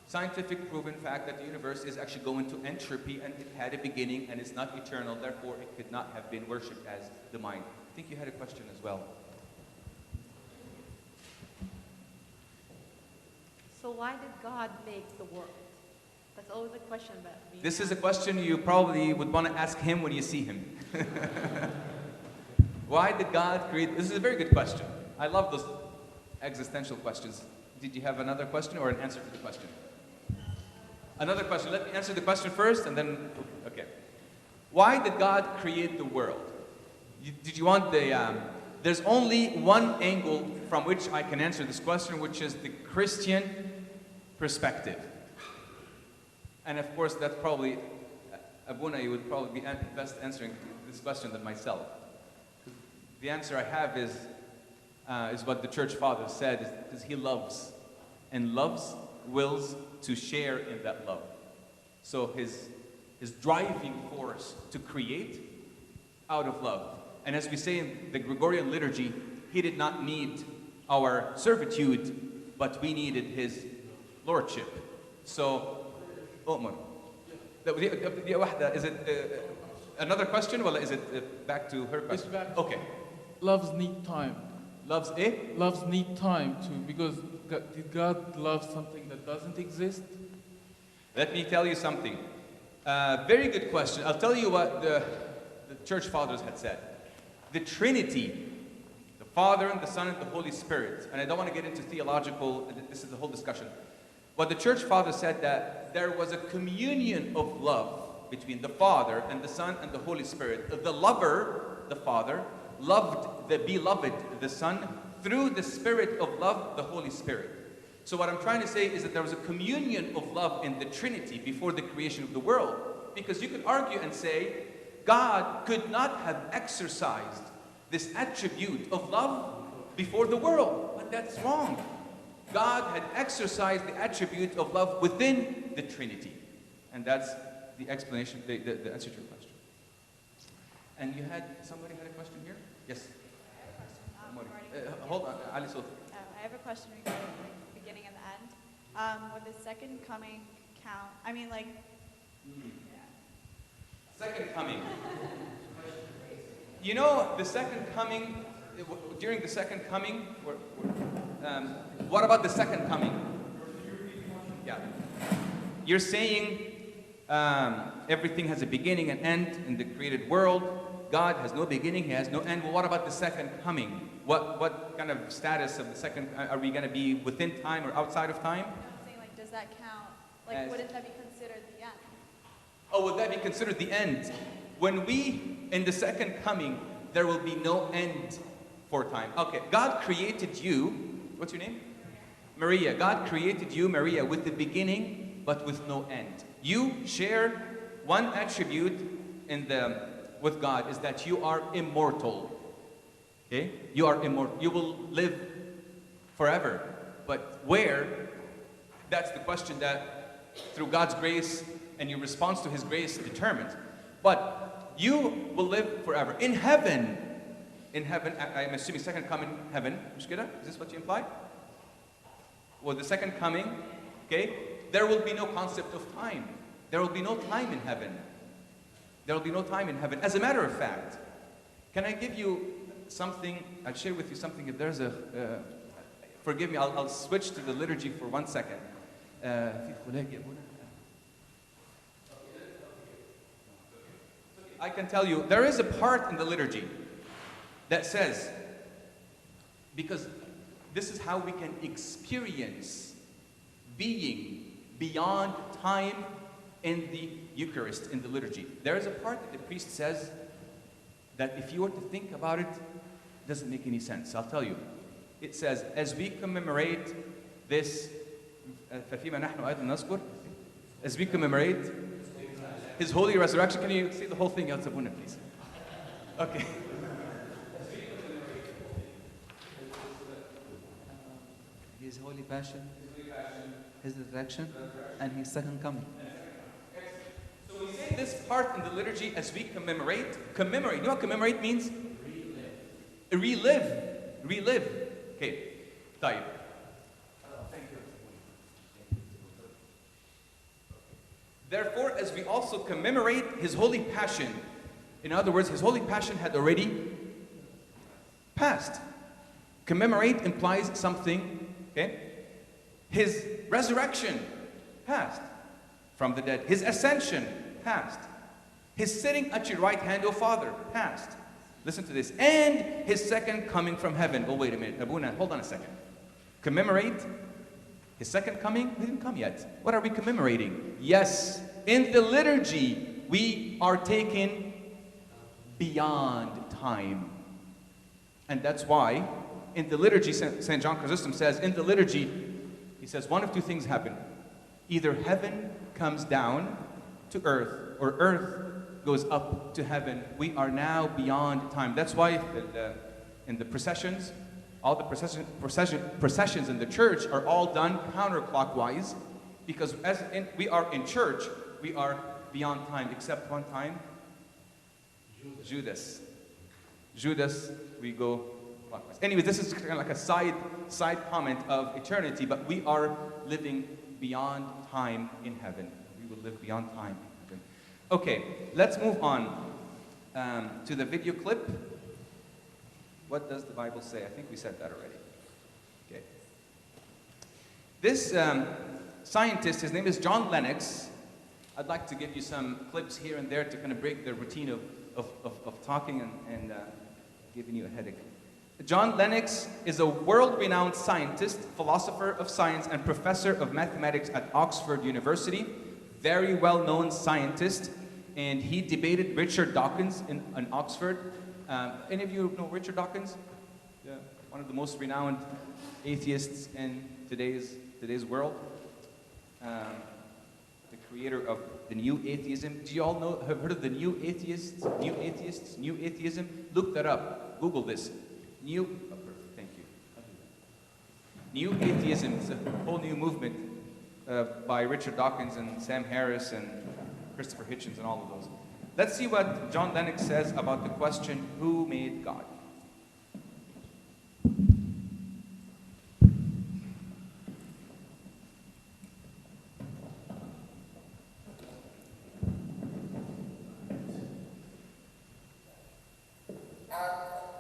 S1: scientific proven fact that the universe is actually going to entropy and it had a beginning and it's not eternal, therefore it could not have been worshipped as the mind. I think you had a question as well.
S12: So why did God make the world? That's always a question that we
S1: This is a question you probably would want to ask him when you see him. Why did God create? This is a very good question. I love those existential questions. Did you have another question or an answer to the question? Another question. Let me answer the question first and then, okay. Why did God create the world? Did you want the, there's only one angle from which I can answer this question, which is the Christian perspective. And of course, that's probably, Abuna, you would probably be best answering this question than myself. The answer I have is what the church father said, is he loves, and loves, wills to share in that love. So his driving force to create out of love. And as we say in the Gregorian liturgy, he did not need our servitude, but we needed his lordship. So, Umar. Is it another question, or is it back to her question?
S11: It's back.
S1: Okay.
S11: Loves need time.
S1: Loves it?
S11: Loves need time too, because did God love something that doesn't exist?
S1: Let me tell you something. Very good question. I'll tell you what the church fathers had said. The Trinity, the Father and the Son and the Holy Spirit. And I don't want to get into theological, this is the whole discussion. But the church father said that there was a communion of love between the Father and the Son and the Holy Spirit. The lover, the Father, loved the beloved, the Son, through the Spirit of love, the Holy Spirit. So what I'm trying to say is that there was a communion of love in the Trinity before the creation of the world. Because you could argue and say, God could not have exercised this attribute of love before the world. But that's wrong. God had exercised the attribute of love within the Trinity. And that's the explanation, the answer to your question. And you had, somebody had a question here? Yes.
S13: I have a question regarding
S1: Hold on, Ali Sultan.
S13: I have a question regarding the beginning and the end. Would the second coming count? I mean, like,
S1: Second coming. You know, the second coming, during the second coming, what about the second coming? Yeah. You're saying everything has a beginning and end in the created world. God has no beginning, He has no end. Well, what about the second coming? What kind of status of the second, are we going to be within time or outside of time?
S13: I'm saying, like, does that count? Like, wouldn't that be considered the end?
S1: Oh, would that be considered the end? When in the second coming, there will be no end for time. Okay, God created you, what's your name? Maria. God created you, Maria, with the beginning, but with no end. You share one attribute with God, is that you are immortal. Okay? You are immortal. You will live forever. But where? That's the question that, through God's grace and your response to His grace, determines. But you will live forever. In heaven, I'm assuming second coming, heaven. Is this what you imply? Well, the second coming, okay, there will be no concept of time. There will be no time in heaven. There will be no time in heaven. As a matter of fact, can I give you something? I'll share with you something. If there's forgive me, I'll switch to the liturgy for 1 second. I can tell you, there is a part in the liturgy that says, because this is how we can experience being beyond time in the Eucharist, in the liturgy. There is a part that the priest says that if you were to think about it, it doesn't make any sense. I'll tell you. It says, as we commemorate this, as we commemorate His holy resurrection. Can you say the whole thing, Sabuna, please? Okay.
S14: His holy passion, His resurrection, and His second coming.
S1: So we say this part in the liturgy as we commemorate. You know what commemorate means? Relive. Okay. Taib. Thank you. Therefore, as we also commemorate His holy passion, in other words, His holy passion had already passed. Commemorate implies something, okay? His resurrection passed from the dead. His ascension passed. His sitting at your right hand, O Father, passed. Listen to this. And His second coming from heaven. Oh, wait a minute. Abuna, hold on a second. Commemorate His second coming? He didn't come yet. What are we commemorating? Yes, in the liturgy, we are taken beyond time. And that's why, in the liturgy, St. John Chrysostom says, in the liturgy, he says one of two things happen. Either heaven comes down to earth, or earth goes up to heaven. We are now beyond time. That's why in the processions, all the processions in the church are all done counterclockwise, because we are in church, we are beyond time, except one time, Judas, we go clockwise. Anyway, this is kind of like a side comment of eternity, but we are living beyond time in heaven. We will live beyond time in heaven. Okay, let's move on to the video clip. What does the Bible say? I think we said that already. Okay. This scientist, his name is John Lennox. I'd like to give you some clips here and there to kind of break the routine of talking and giving you a headache. John Lennox is a world-renowned scientist, philosopher of science, and professor of mathematics at Oxford University. Very well-known scientist, and he debated Richard Dawkins in Oxford. Any of you know Richard Dawkins? Yeah, one of the most renowned atheists in today's world. The creator of the New Atheism. Do you all have heard of the New Atheists? New Atheism? Look that up. Google this. Perfect, thank you. New Atheism is a whole new movement by Richard Dawkins and Sam Harris and Christopher Hitchens and all of those. Let's see what John Lennox says about the question, who made God?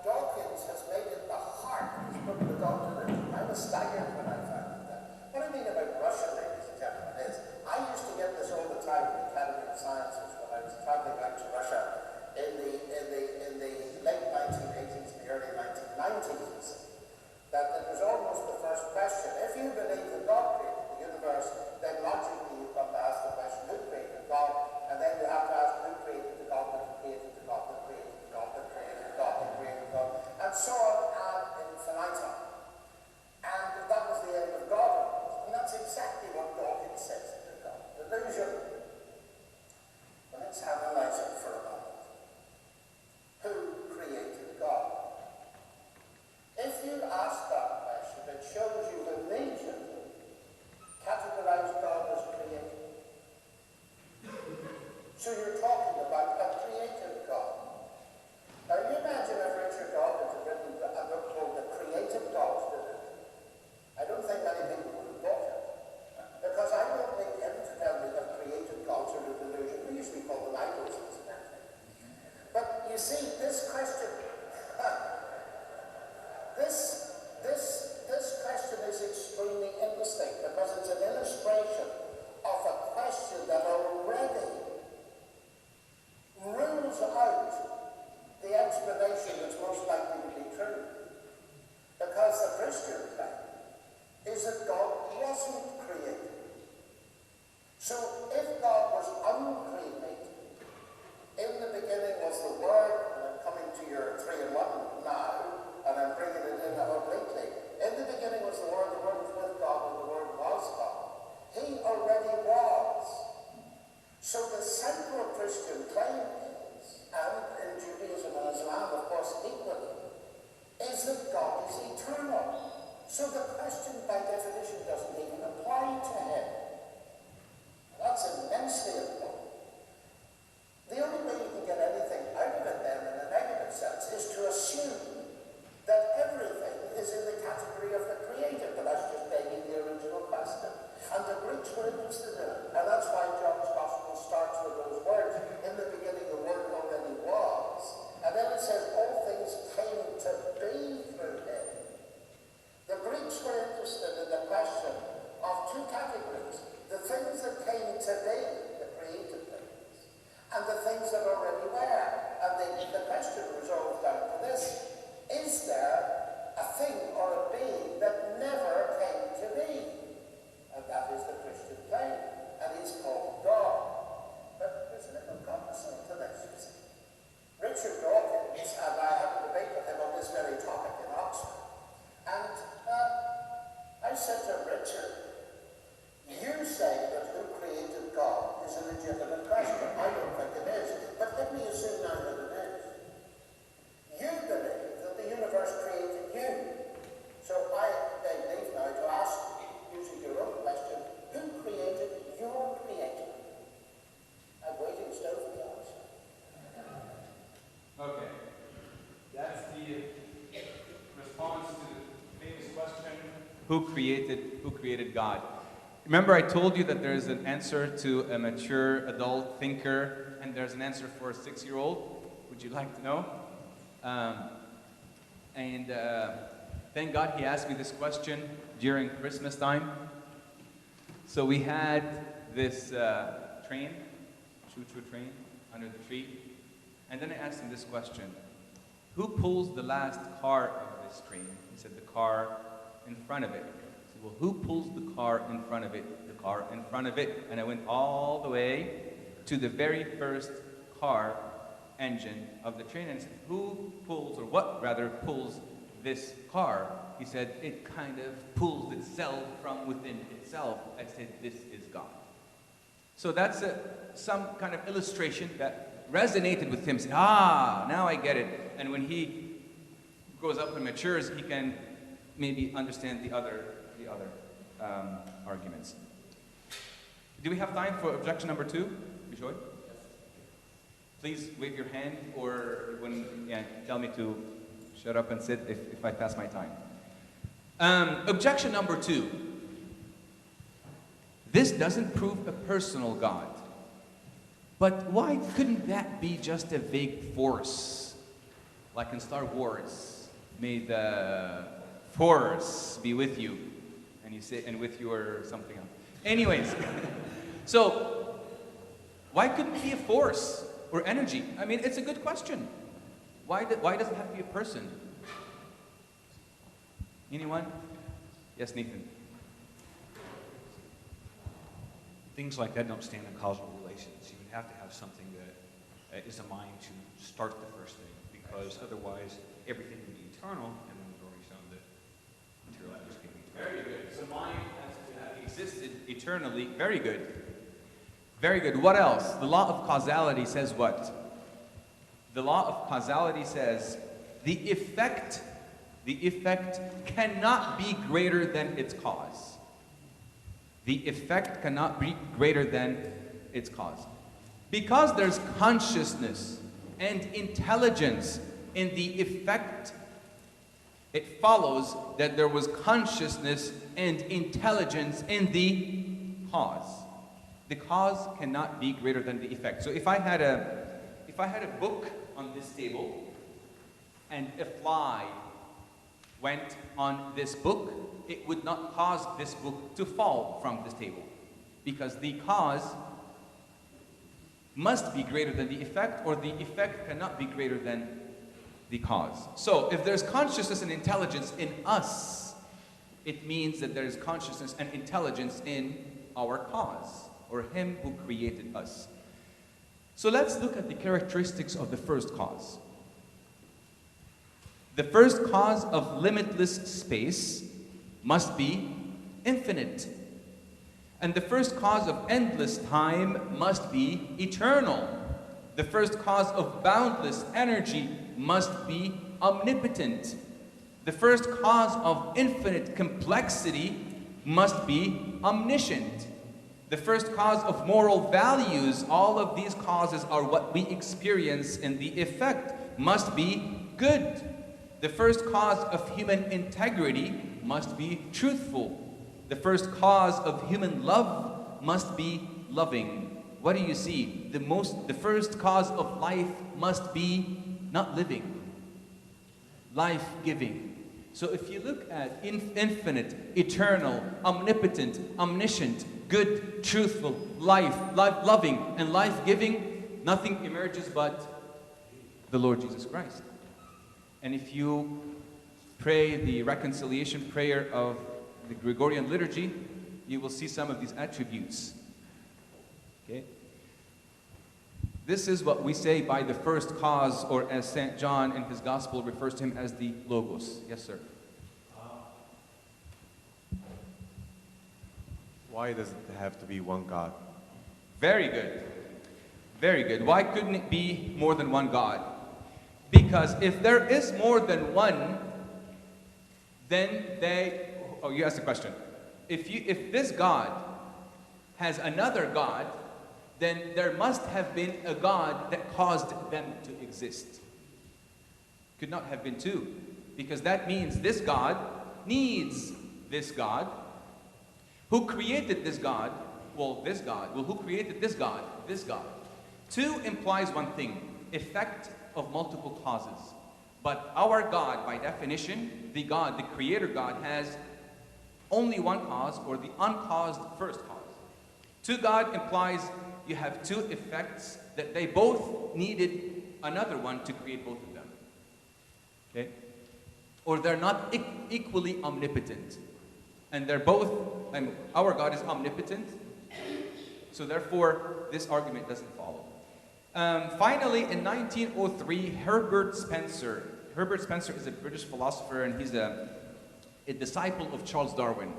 S15: Dawkins has made it the heart of his book, The God Religion. I was staggered when I found that. What I mean about Russia, ladies and gentlemen, is I used to get this all the time in the Academy of Sciences when I was traveling out to Russia in the late 1980s and the early 1990s. That it was almost the first question. If you believe that God created the universe, then logically you've got to ask the question, who created God? And then you have to ask, who created the God that created the God that created the God that created the God that created God, and so on ad infinitum. And that was the end of God. And that's exactly what Dawkins says to God. Delusion. But let's analyze it for a moment. Who created God? If you ask that question, it shows you immediately categorize God as created. So you're talking about a creative God. Now you imagine if Richard Dawkins had written a book called The Creative God's Delusion. I don't think many people would have bought it. Because I don't need him to tell me that creative gods are a delusion. We usually call them idols, incidentally. But you see, this question, this question is extremely interesting because it's an illustration of a question that already rules out the explanation that's most likely to be true. Because the Christian claim is that God wasn't created. So if God was uncreated, in the beginning was the Word, and I'm coming to your 3-in-1 now, and I'm bringing it in obliquely. In the beginning was the Word was with God, and the Word was God. He already was. So the central Christian claim is, and in Judaism and Islam, of course, equally, is that God is eternal. So the question, by definition, doesn't even apply to him. That's immensely important. The only way you can get anything out of it then, in a negative sense, is to assume that everything is in the category of the created, but that's just begging the original question. And the Greeks were interested in it, and that's why John's Gospel starts with those words. In the beginning, the Word already was. And then it says, all things came to be through him. The Greeks were interested in the question of two categories. The things that came to be, the created things, and the things that already were. And the question resolves down to this. Is there a thing or a being that never came to be? And that is the Christian claim. And he's called God. But there's a little condition to this, you see. Richard Dawkins, and I had a debate with him on this very topic in Oxford. And I said to Richard, you say that who created God is a legitimate question. I don't think it is. But let me assume now that it is. You believe that the universe created you. So I beg leave now to ask, using your own question, who created your creator? I'm waiting still for the answer.
S1: Okay. That's the response to the famous question, who created God? Remember I told you that there's an answer to a mature adult thinker and there's an answer for a 6-year-old? Would you like to know? Thank God he asked me this question during Christmas time. So we had this train, choo-choo train, under the tree. And then I asked him this question. Who pulls the last car of this train? He said, the car in front of it. I said, well, who pulls the car in front of it? The car in front of it. And I went all the way to the very first car engine of the train and said, who pulls, or what rather pulls this car? He said, it kind of pulls itself from within itself. I said, this is God. So that's some kind of illustration that resonated with him. He said, now I get it. And when he grows up and matures, he can maybe understand the other arguments. Do we have time for objection number 2? Bishoy? Please wave your hand, or tell me to shut up and sit if I pass my time. Objection number 2. This doesn't prove a personal God. But why couldn't that be just a vague force? Like in Star Wars, may the Force be with you. And you say, and with you or something else. Anyways, so why couldn't it be a force or energy? I mean, it's a good question. Why does it have to be a person? Anyone? Yes, Nathan.
S10: Things like that don't stand in causal relations. You would have to have something that is a mind to start the first thing, because otherwise everything would be eternal, and then we've already shown that material things can be eternal.
S1: Very good. So mind has to have existed eternally. Very good. Very good. What else? The law of causality says what? The law of causality says the effect cannot be greater than its cause. The effect cannot be greater than its cause. Because there's consciousness and intelligence in the effect, it follows that there was consciousness and intelligence in the cause. The cause cannot be greater than the effect. So if I had a book on this table and a fly went on this book, it would not cause this book to fall from this table, because the cause must be greater than the effect, or the effect cannot be greater than the cause. So if there's consciousness and intelligence in us, it means that there is consciousness and intelligence in our cause, or him who created us. So let's look at the characteristics of the first cause. The first cause of limitless space must be infinite. And the first cause of endless time must be eternal. The first cause of boundless energy must be omnipotent. The first cause of infinite complexity must be omniscient. The first cause of moral values, all of these causes are what we experience in the effect, must be good. The first cause of human integrity must be truthful. The first cause of human love must be loving. What do you see? The first cause of life must be not living, life-giving. So if you look at infinite, eternal, omnipotent, omniscient, good, truthful, life-loving, and life-giving, nothing emerges but the Lord Jesus Christ. And if you pray the reconciliation prayer of the Gregorian liturgy, you will see some of these attributes. Okay? This is what we say by the first cause, or as St. John in his gospel refers to him as the Logos. Yes, sir.
S4: Why does it have to be one God?
S1: Very good. Very good. Why couldn't it be more than one God? Because if there is more than one, then you asked a question. If this God has another God, then there must have been a God that caused them to exist. Could not have been two, because that means this God needs this God. Who created this God? Well, this God. Well, who created this God? This God. Two implies one thing, effect of multiple causes. But our God, by definition, the God, the creator God, has only one cause, or the uncaused first cause. Two God implies you have two effects that they both needed another one to create both of them. Okay? or they're not equally omnipotent. And they're both, our God is omnipotent, so therefore this argument doesn't follow. Finally, in 1903, Herbert Spencer is a British philosopher, and he's a disciple of Charles Darwin.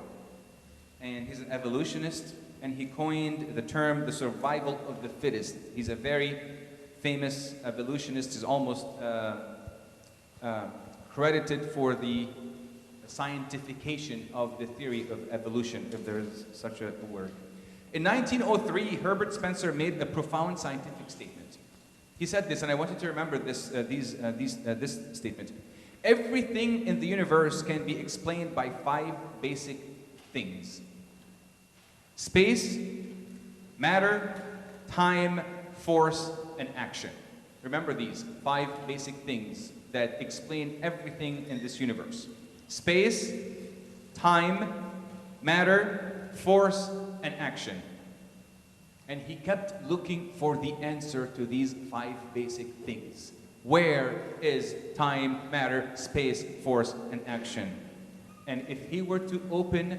S1: And he's an evolutionist, and he coined the term the survival of the fittest. He's a very famous evolutionist. He's almost credited for the scientification of the theory of evolution, if there is such a word. In 1903, Herbert Spencer made a profound scientific statement. He said this, and I want you to remember this statement. Everything in the universe can be explained by 5 basic things: space, matter, time, force, and action. Remember these 5 basic things that explain everything in this universe: space, time, matter, force, and action. And he kept looking for the answer to these 5 basic things. Where is time, matter, space, force, and action? And if he were to open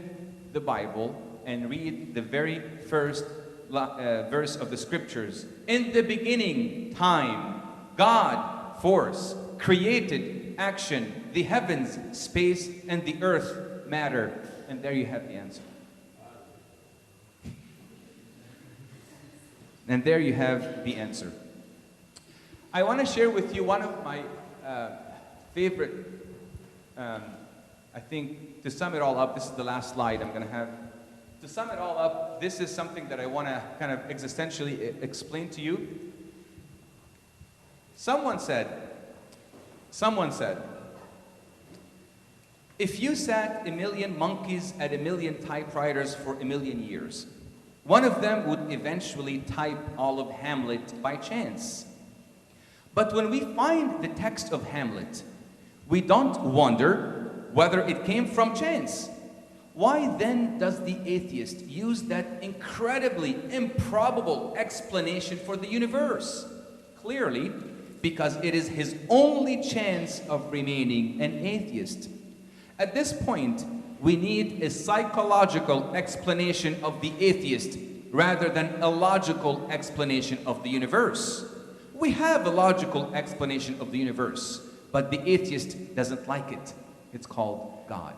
S1: the Bible and read the very first verse of the scriptures, in the beginning, time, God, force, created, action, the heavens, space, and the earth, matter. And there you have the answer. And there you have the answer. I want to share with you one of my favorite, I think, to sum it all up, this is the last slide I'm going to have. To sum it all up, this is something that I want to kind of existentially explain to you. Someone said, if you sat 1,000,000 monkeys at 1,000,000 typewriters for 1,000,000 years, one of them would eventually type all of Hamlet by chance. But when we find the text of Hamlet, we don't wonder whether it came from chance. Why then does the atheist use that incredibly improbable explanation for the universe? Clearly, because it is his only chance of remaining an atheist. At this point, we need a psychological explanation of the atheist rather than a logical explanation of the universe. We have a logical explanation of the universe, but the atheist doesn't like it. It's called God.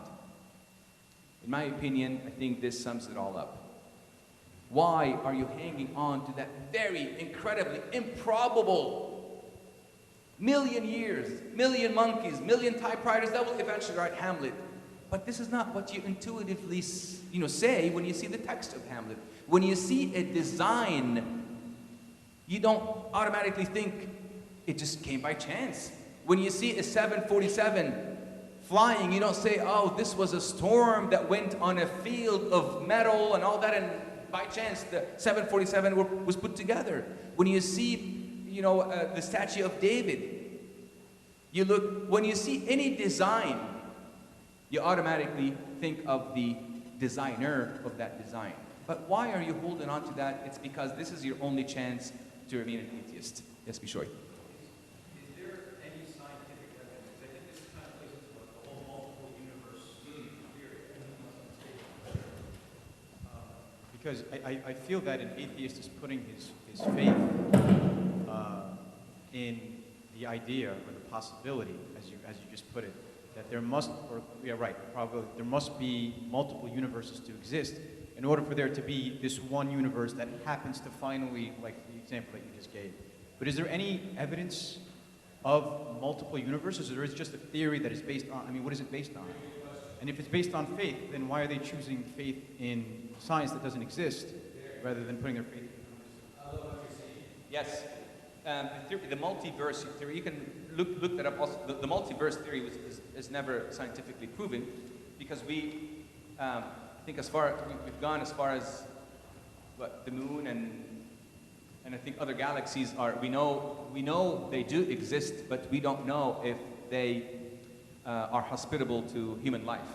S1: In my opinion, I think this sums it all up. Why are you hanging on to that very incredibly improbable 1,000,000 years, 1,000,000 monkeys, 1,000,000 typewriters that will eventually write Hamlet? But this is not what you intuitively say when you see the text of Hamlet. When you see a design, you don't automatically think it just came by chance. When you see a 747 flying, you don't say, oh, this was a storm that went on a field of metal and all that, and by chance the 747 was put together. When you see, the statue of David, when you see any design, you automatically think of the designer of that design. But why are you holding on to that? It's because this is your only chance to remain an atheist. Yes, Bishoy.
S16: Is there any scientific evidence? I think this kind of plays into the whole multiple universe theory.
S17: Because I feel that an atheist is putting his faith in the idea or the possibility, as you just put it, that there must, probably there must be multiple universes to exist in order for there to be this one universe that happens to finally, like the example that you just gave. But is there any evidence of multiple universes, or is it just a theory that is based on, what is it based on? And if it's based on faith, then why are they choosing faith in science that doesn't exist rather than putting their faith in?
S1: Yes. The multiverse theory, you can look that up also. The multiverse theory is never scientifically proven because we've gone as far as the moon and I think other galaxies are. We know they do exist, but we don't know if they are hospitable to human life.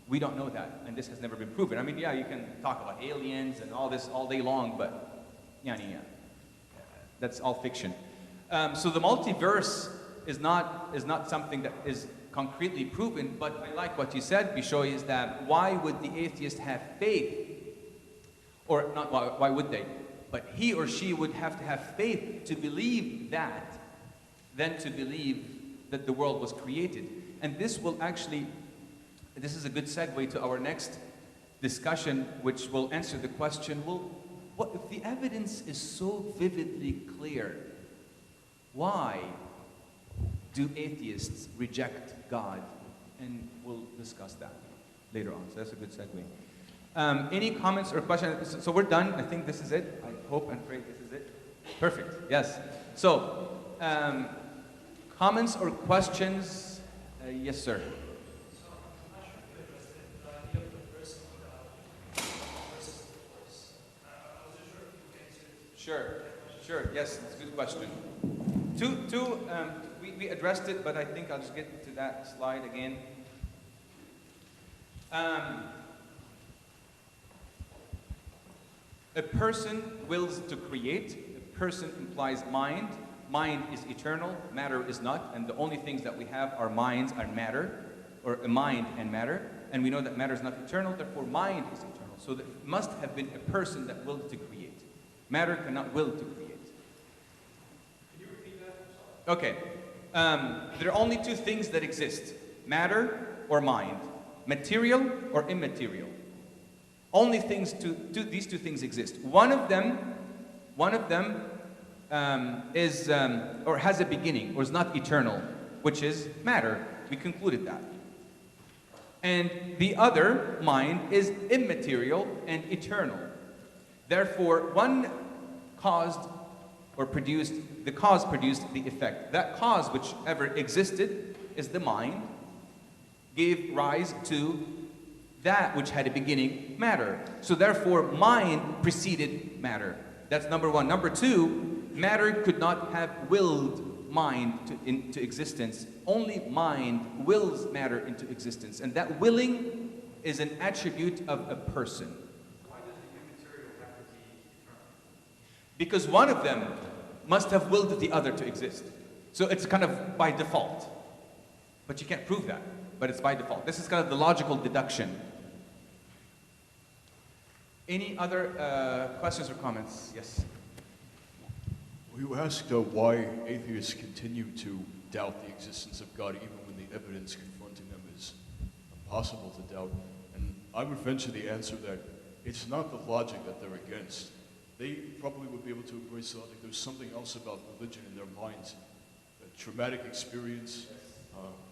S1: We don't know that, and this has never been proven. You can talk about aliens and all this all day long, but that's all fiction. So the multiverse is not something that is concretely proven, but I like what you said, Bishoy, is that why would the atheist have faith? Or not why would they? But he or she would have to have faith to believe that, than to believe that the world was created. And this will actually, this is a good segue to our next discussion, which will answer the question, well, what if the evidence is so vividly clear? Why do atheists reject God? And we'll discuss that later on. So that's a good segue. Any comments or questions? So we're done. I think this is it. I hope and pray this is it. Perfect. Yes. So, comments or questions? Yes, sir. Sure. Yes, it's a good question. We addressed it, but I think I'll just get to that slide again. A person wills to create. A person implies mind. Mind is eternal. Matter is not. And the only things that we have are minds and matter, or a mind and matter. And we know that matter is not eternal, therefore mind is eternal. So there must have been a person that willed to create. Matter cannot will to create. Okay. There are only two things that exist. Matter or mind. Material or immaterial. Only things, these two things exist. One of them is, or has a beginning, or is not eternal, which is matter. We concluded that. And the other, mind, is immaterial and eternal. Therefore, one caused or produced, the cause produced the effect. That cause, whichever existed, is the mind, gave rise to that which had a beginning, matter. So therefore, mind preceded matter. That's number one. Number two, matter could not have willed mind into existence. Only mind wills matter into existence. And that willing is an attribute of a person.
S16: Why does the immaterial have to be eternal?
S1: Because one of them must have willed the other to exist. So it's kind of by default. But you can't prove that, but it's by default. This is kind of the logical deduction. Any other questions or comments? Yes.
S18: Well, you asked why atheists continue to doubt the existence of God even when the evidence confronting them is impossible to doubt. And I would venture the answer that it's not the logic that they're against. They probably would be able to embrace the logic. There's something else about religion in their minds. A traumatic experience,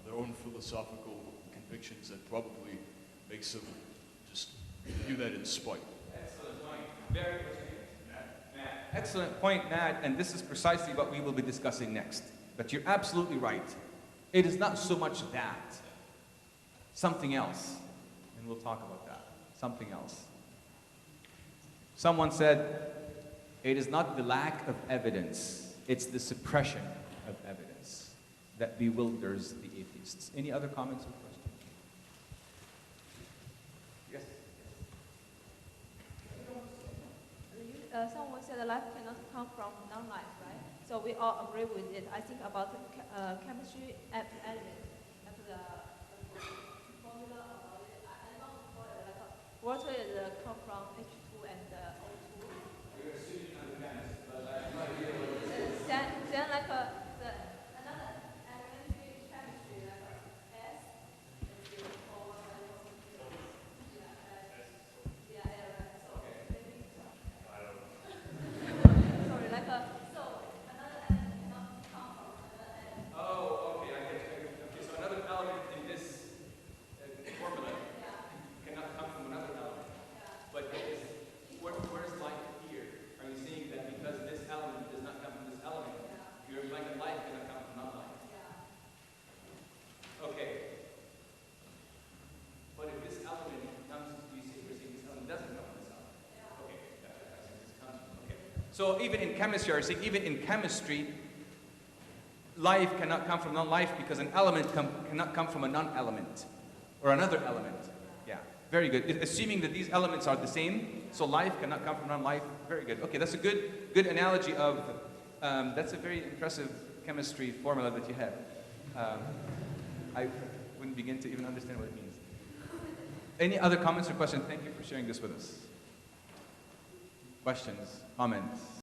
S18: their own philosophical convictions that probably makes them just view that in spite.
S1: Excellent point. Very good. Matt. Excellent point, Matt, and this is precisely what we will be discussing next. But you're absolutely right. It is not so much that. Something else. And we'll talk about that. Something else. Someone said, it is not the lack of evidence, it's the suppression of evidence that bewilders the atheists. Any other comments or questions? Yes?
S12: Someone said life cannot come from non-life, right? So we all agree with it. I think about chemistry element, like the formula about it. I don't know like water is come from H2 and O2.
S1: You're assuming I'm a chemist, but I have no idea what it is.
S12: Then like another elementary chemistry, like S, is or yeah, right. So maybe. Sorry, like so another element cannot come from another element.
S1: Oh, okay, I get you. Okay, so another element in this formula cannot come from another element. But where's life here? Are you saying that because this element does not come from this element, you're like life cannot come from non-life? Okay. But if this element comes, you're saying this element doesn't come from this element. Okay. This comes from, okay. So even in chemistry, are you saying even in chemistry, life cannot come from non-life because an element cannot come from a non-element or another element? Yeah, very good. Assuming that these elements are the same, so life cannot come from non-life. Very good. Okay, that's a good analogy of. That's a very impressive chemistry formula that you have. I wouldn't begin to even understand what it means. Any other comments or questions? Thank you for sharing this with us. Questions, comments?